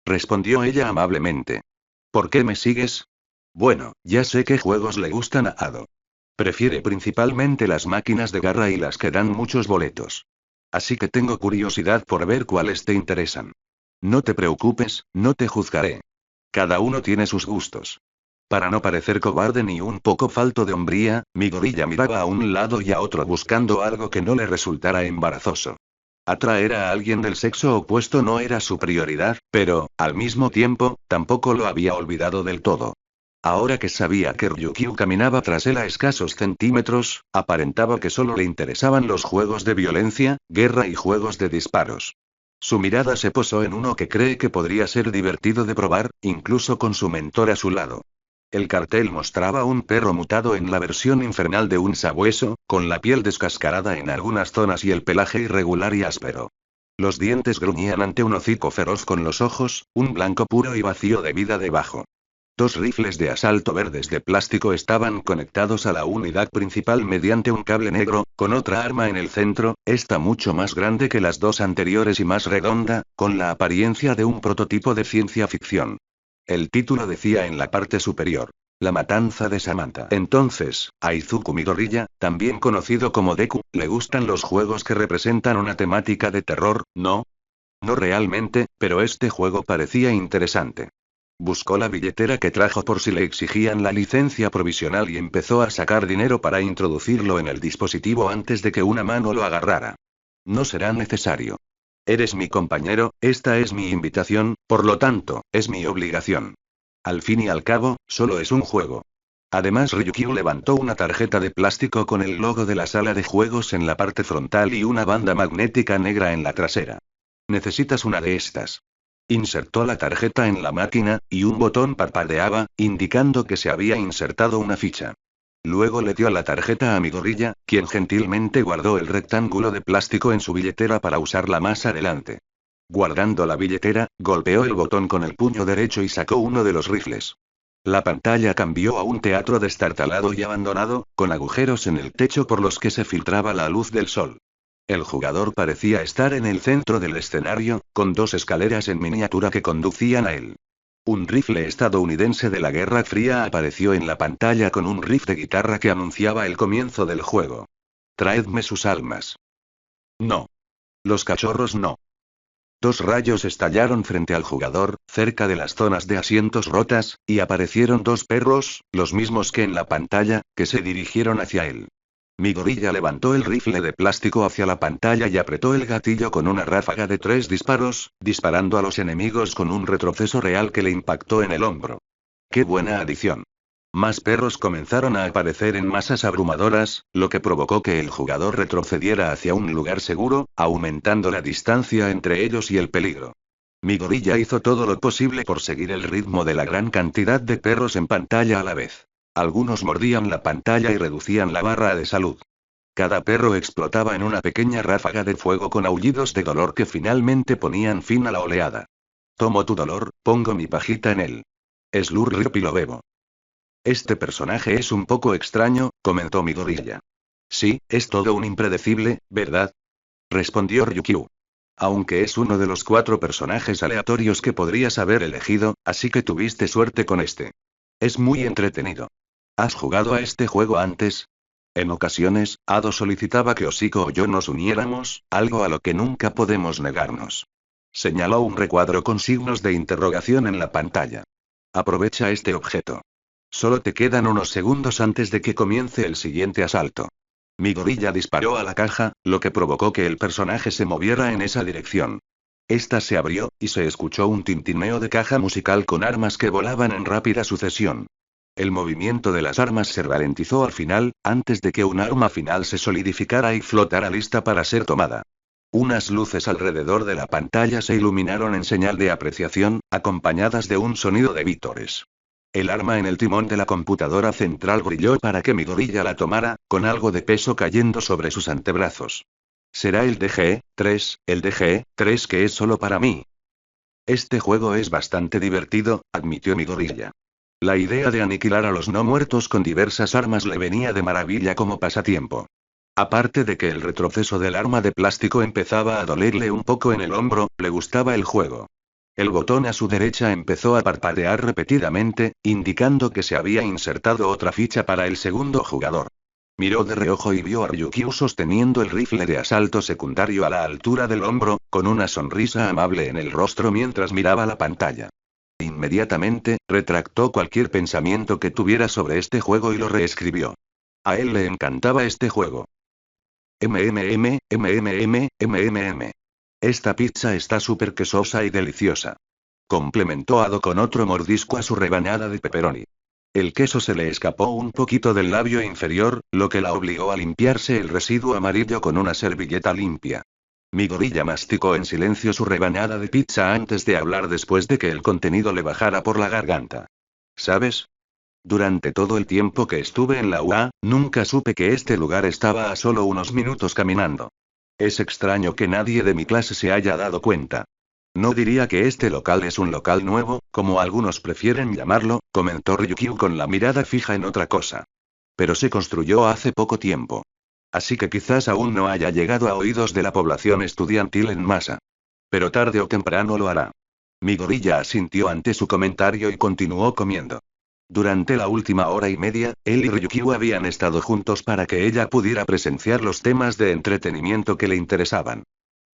Respondió ella amablemente. ¿Por qué me sigues? Bueno, ya sé qué juegos le gustan a Ado. Prefiere principalmente las máquinas de garra y las que dan muchos boletos. Así que tengo curiosidad por ver cuáles te interesan. No te preocupes, no te juzgaré. Cada uno tiene sus gustos. Para no parecer cobarde ni un poco falto de hombría, mi gorilla miraba a un lado y a otro buscando algo que no le resultara embarazoso. Atraer a alguien del sexo opuesto no era su prioridad, pero, al mismo tiempo, tampoco lo había olvidado del todo. Ahora que sabía que Ryukyu caminaba tras él a escasos centímetros, aparentaba que solo le interesaban los juegos de violencia, guerra y juegos de disparos. Su mirada se posó en uno que cree que podría ser divertido de probar, incluso con su mentor a su lado. El cartel mostraba un perro mutado en la versión infernal de un sabueso, con la piel descascarada en algunas zonas y el pelaje irregular y áspero. Los dientes gruñían ante un hocico feroz con los ojos, un blanco puro y vacío de vida debajo. Dos rifles de asalto verdes de plástico estaban conectados a la unidad principal mediante un cable negro, con otra arma en el centro, esta mucho más grande que las dos anteriores y más redonda, con la apariencia de un prototipo de ciencia ficción. El título decía en la parte superior: La matanza de Samantha. Entonces, a Izuku Midoriya, también conocido como Deku, le gustan los juegos que representan una temática de terror, ¿no? No realmente, pero este juego parecía interesante. Buscó la billetera que trajo por si le exigían la licencia provisional y empezó a sacar dinero para introducirlo en el dispositivo antes de que una mano lo agarrara. No será necesario. Eres mi compañero, esta es mi invitación, por lo tanto, es mi obligación. Al fin y al cabo, solo es un juego. Además, Ryukyu levantó una tarjeta de plástico con el logo de la sala de juegos en la parte frontal y una banda magnética negra en la trasera. Necesitas una de estas. Insertó la tarjeta en la máquina, y un botón parpadeaba, indicando que se había insertado una ficha. Luego le dio la tarjeta a mi gorilla, quien gentilmente guardó el rectángulo de plástico en su billetera para usarla más adelante. Guardando la billetera, golpeó el botón con el puño derecho y sacó uno de los rifles. La pantalla cambió a un teatro destartalado y abandonado, con agujeros en el techo por los que se filtraba la luz del sol. El jugador parecía estar en el centro del escenario, con dos escaleras en miniatura que conducían a él. Un rifle estadounidense de la Guerra Fría apareció en la pantalla con un riff de guitarra que anunciaba el comienzo del juego. Traedme sus almas. No. Los cachorros no. Dos rayos estallaron frente al jugador, cerca de las zonas de asientos rotas, y aparecieron dos perros, los mismos que en la pantalla, que se dirigieron hacia él. Mi gorilla levantó el rifle de plástico hacia la pantalla y apretó el gatillo con una ráfaga de 3 disparos, disparando a los enemigos con un retroceso real que le impactó en el hombro. ¡Qué buena adición! Más perros comenzaron a aparecer en masas abrumadoras, lo que provocó que el jugador retrocediera hacia un lugar seguro, aumentando la distancia entre ellos y el peligro. Mi gorilla hizo todo lo posible por seguir el ritmo de la gran cantidad de perros en pantalla a la vez. Algunos mordían la pantalla y reducían la barra de salud. Cada perro explotaba en una pequeña ráfaga de fuego con aullidos de dolor que finalmente ponían fin a la oleada. Tomo tu dolor, pongo mi pajita en él. Slurp y lo bebo. Este personaje es un poco extraño, comentó mi gorilla. Sí, es todo un impredecible, ¿verdad? Respondió Ryukyu. Aunque es uno de los 4 personajes aleatorios que podrías haber elegido, así que tuviste suerte con este. Es muy entretenido. ¿Has jugado a este juego antes? En ocasiones, Ado solicitaba que Osiko o yo nos uniéramos, algo a lo que nunca podemos negarnos. Señaló un recuadro con signos de interrogación en la pantalla. Aprovecha este objeto. Solo te quedan unos segundos antes de que comience el siguiente asalto. Mi gorilla disparó a la caja, lo que provocó que el personaje se moviera en esa dirección. Esta se abrió, y se escuchó un tintineo de caja musical con armas que volaban en rápida sucesión. El movimiento de las armas se ralentizó al final, antes de que un arma final se solidificara y flotara lista para ser tomada. Unas luces alrededor de la pantalla se iluminaron en señal de apreciación, acompañadas de un sonido de vítores. El arma en el timón de la computadora central brilló para que mi gorilla la tomara, con algo de peso cayendo sobre sus antebrazos. Será el DG-3, el DG-3 que es solo para mí. Este juego es bastante divertido, admitió mi gorilla. La idea de aniquilar a los no muertos con diversas armas le venía de maravilla como pasatiempo. Aparte de que el retroceso del arma de plástico empezaba a dolerle un poco en el hombro, le gustaba el juego. El botón a su derecha empezó a parpadear repetidamente, indicando que se había insertado otra ficha para el segundo jugador. Miró de reojo y vio a Ryukyu sosteniendo el rifle de asalto secundario a la altura del hombro, con una sonrisa amable en el rostro mientras miraba la pantalla. Inmediatamente, retractó cualquier pensamiento que tuviera sobre este juego y lo reescribió. A él le encantaba este juego. MMM. Esta pizza está súper quesosa y deliciosa. Complementó Ado con otro mordisco a su rebanada de pepperoni. El queso se le escapó un poquito del labio inferior, lo que la obligó a limpiarse el residuo amarillo con una servilleta limpia. Mi gorilla masticó en silencio su rebanada de pizza antes de hablar después de que el contenido le bajara por la garganta. ¿Sabes? Durante todo el tiempo que estuve en la UA, nunca supe que este lugar estaba a solo unos minutos caminando. Es extraño que nadie de mi clase se haya dado cuenta. No diría que este local es un local nuevo, como algunos prefieren llamarlo, comentó Ryukyu con la mirada fija en otra cosa. Pero se construyó hace poco tiempo. Así que quizás aún no haya llegado a oídos de la población estudiantil en masa. Pero tarde o temprano lo hará. Mi gorilla asintió ante su comentario y continuó comiendo. Durante la última hora y media, él y Ryukyu habían estado juntos para que ella pudiera presenciar los temas de entretenimiento que le interesaban.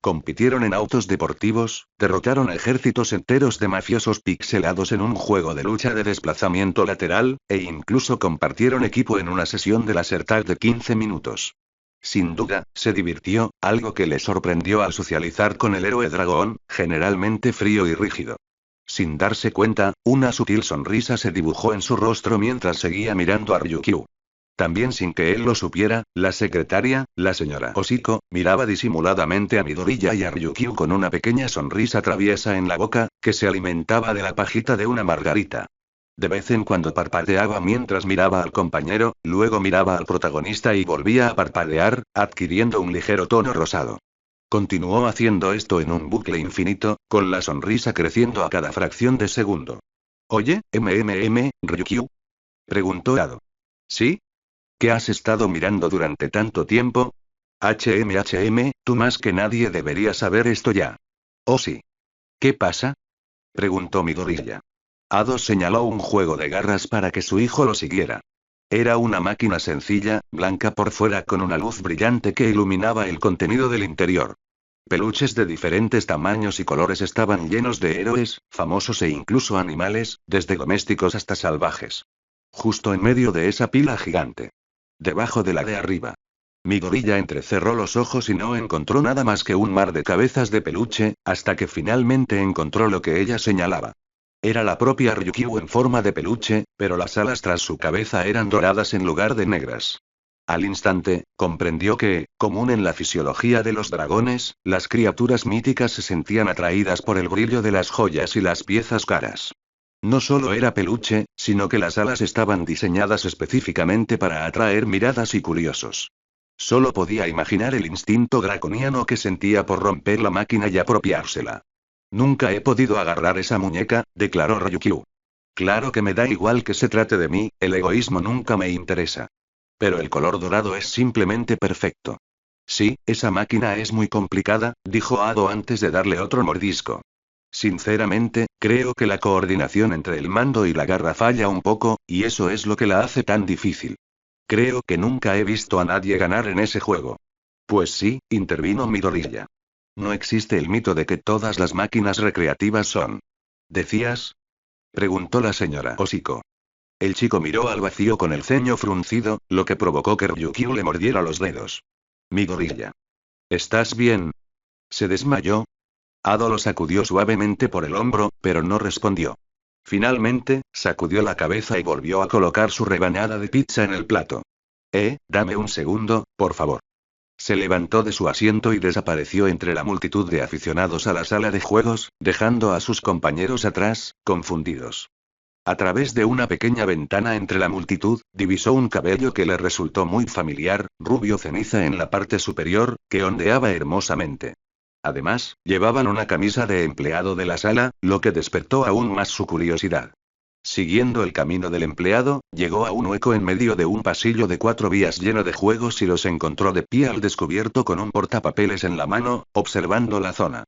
Compitieron en autos deportivos, derrotaron ejércitos enteros de mafiosos pixelados en un juego de lucha de desplazamiento lateral, e incluso compartieron equipo en una sesión de laser tag de 15 minutos. Sin duda, se divirtió, algo que le sorprendió al socializar con el héroe dragón, generalmente frío y rígido. Sin darse cuenta, una sutil sonrisa se dibujó en su rostro mientras seguía mirando a Ryukyu. También sin que él lo supiera, la secretaria, la señora Oshiko, miraba disimuladamente a Midoriya y a Ryukyu con una pequeña sonrisa traviesa en la boca, que se alimentaba de la pajita de una margarita. De vez en cuando parpadeaba mientras miraba al compañero, luego miraba al protagonista y volvía a parpadear, adquiriendo un ligero tono rosado. Continuó haciendo esto en un bucle infinito, con la sonrisa creciendo a cada fracción de segundo. Oye, Ryukyu, preguntó Ado. ¿Sí? ¿Qué has estado mirando durante tanto tiempo? Tú más que nadie deberías saber esto ya. Oh sí. ¿Qué pasa? Preguntó Midoriya. Ado señaló un juego de garras para que su hijo lo siguiera. Era una máquina sencilla, blanca por fuera con una luz brillante que iluminaba el contenido del interior. Peluches de diferentes tamaños y colores estaban llenos de héroes, famosos e incluso animales, desde domésticos hasta salvajes. Justo en medio de esa pila gigante. Debajo de la de arriba. Midoriya entrecerró los ojos y no encontró nada más que un mar de cabezas de peluche, hasta que finalmente encontró lo que ella señalaba. Era la propia Ryukyu en forma de peluche, pero las alas tras su cabeza eran doradas en lugar de negras. Al instante, comprendió que, común en la fisiología de los dragones, las criaturas míticas se sentían atraídas por el brillo de las joyas y las piezas caras. No solo era peluche, sino que las alas estaban diseñadas específicamente para atraer miradas y curiosos. Solo podía imaginar el instinto draconiano que sentía por romper la máquina y apropiársela. Nunca he podido agarrar esa muñeca, declaró Ryukyu. Claro que me da igual que se trate de mí, el egoísmo nunca me interesa. Pero el color dorado es simplemente perfecto. Sí, esa máquina es muy complicada, dijo Ado antes de darle otro mordisco. Sinceramente, creo que la coordinación entre el mando y la garra falla un poco, y eso es lo que la hace tan difícil. Creo que nunca he visto a nadie ganar en ese juego. Pues sí, intervino Midoriya. No existe el mito de que todas las máquinas recreativas son. ¿Decías? Preguntó la señora Oshiko. El chico miró al vacío con el ceño fruncido, lo que provocó que Ryukyu le mordiera los dedos. Midoriya. ¿Estás bien? ¿Se desmayó? Ado lo sacudió suavemente por el hombro, pero no respondió. Finalmente, sacudió la cabeza y volvió a colocar su rebanada de pizza en el plato. Dame un segundo, por favor. Se levantó de su asiento y desapareció entre la multitud de aficionados a la sala de juegos, dejando a sus compañeros atrás, confundidos. A través de una pequeña ventana entre la multitud, divisó un cabello que le resultó muy familiar, rubio ceniza en la parte superior, que ondeaba hermosamente. Además, llevaban una camisa de empleado de la sala, lo que despertó aún más su curiosidad. Siguiendo el camino del empleado, llegó a un hueco en medio de un pasillo de 4 vías lleno de juegos y los encontró de pie al descubierto con un portapapeles en la mano, observando la zona.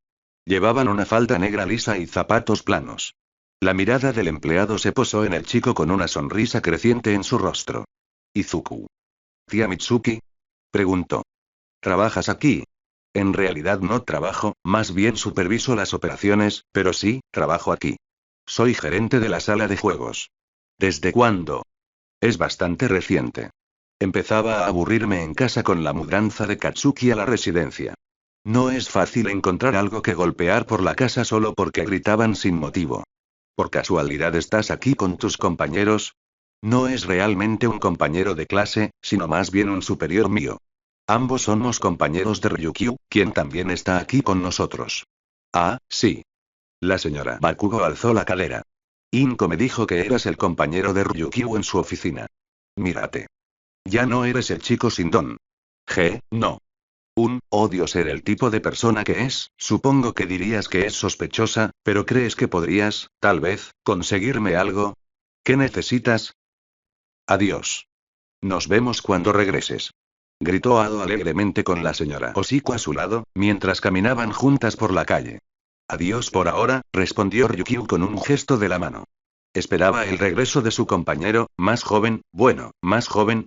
Llevaban una falda negra lisa y zapatos planos. La mirada del empleado se posó en el chico con una sonrisa creciente en su rostro. ¿Izuku? ¿Tía Mitsuki? Preguntó. ¿Trabajas aquí? En realidad no trabajo, más bien superviso las operaciones, pero sí, trabajo aquí. Soy gerente de la sala de juegos. ¿Desde cuándo? Es bastante reciente. Empezaba a aburrirme en casa con la mudanza de Katsuki a la residencia. No es fácil encontrar algo que golpear por la casa solo porque gritaban sin motivo. ¿Por casualidad estás aquí con tus compañeros? No es realmente un compañero de clase, sino más bien un superior mío. Ambos somos compañeros de Ryukyu, quien también está aquí con nosotros. Ah, sí. La señora Bakugo alzó la cadera. Inko me dijo que eras el compañero de Ryukyu en su oficina. Mírate. Ya no eres el chico sin don. No. Odio ser el tipo de persona que es, supongo que dirías que es sospechosa, pero ¿crees que podrías, tal vez, conseguirme algo? ¿Qué necesitas? Adiós. Nos vemos cuando regreses. Gritó Ado alegremente con la señora Oshiko a su lado, mientras caminaban juntas por la calle. Adiós por ahora, respondió Ryukyu con un gesto de la mano. Esperaba el regreso de su compañero, más joven,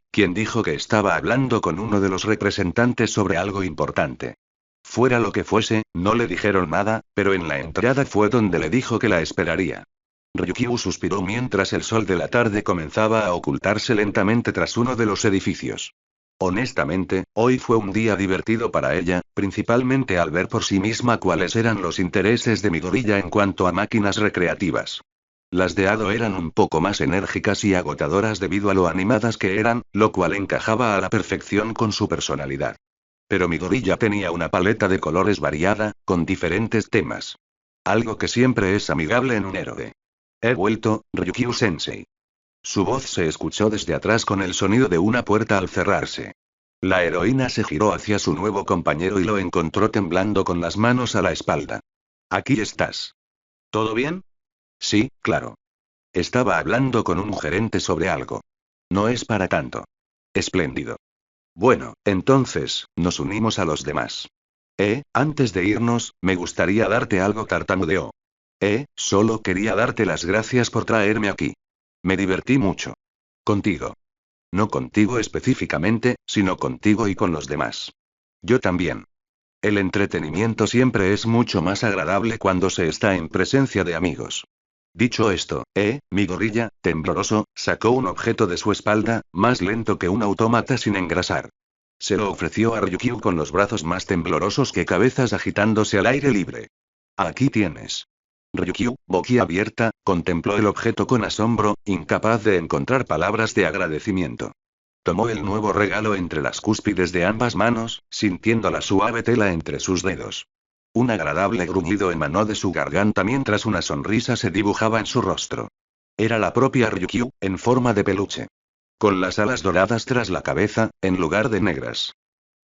quien dijo que estaba hablando con uno de los representantes sobre algo importante. Fuera lo que fuese, no le dijeron nada, pero en la entrada fue donde le dijo que la esperaría. Ryukyu suspiró mientras el sol de la tarde comenzaba a ocultarse lentamente tras uno de los edificios. Honestamente, hoy fue un día divertido para ella, principalmente al ver por sí misma cuáles eran los intereses de Midoriya en cuanto a máquinas recreativas. Las de Ado eran un poco más enérgicas y agotadoras debido a lo animadas que eran, lo cual encajaba a la perfección con su personalidad. Pero Midoriya tenía una paleta de colores variada, con diferentes temas. Algo que siempre es amigable en un héroe. He vuelto, Ryukyu-sensei. Su voz se escuchó desde atrás con el sonido de una puerta al cerrarse. La heroína se giró hacia su nuevo compañero y lo encontró temblando con las manos a la espalda. Aquí estás. ¿Todo bien? Sí, claro. Estaba hablando con un gerente sobre algo. No es para tanto. Espléndido. Bueno, entonces, nos unimos a los demás. Antes de irnos, me gustaría darte algo, tartamudeó. Solo quería darte las gracias por traerme aquí. Me divertí mucho. Contigo. No contigo específicamente, sino contigo y con los demás. Yo también. El entretenimiento siempre es mucho más agradable cuando se está en presencia de amigos. Dicho esto, Midoriya, tembloroso, sacó un objeto de su espalda, más lento que un autómata sin engrasar. Se lo ofreció a Ryukyu con los brazos más temblorosos que cabezas agitándose al aire libre. Aquí tienes. Ryukyu, boquiabierta, contempló el objeto con asombro, incapaz de encontrar palabras de agradecimiento. Tomó el nuevo regalo entre las cúspides de ambas manos, sintiendo la suave tela entre sus dedos. Un agradable gruñido emanó de su garganta mientras una sonrisa se dibujaba en su rostro. Era la propia Ryukyu, en forma de peluche. Con las alas doradas tras la cabeza, en lugar de negras.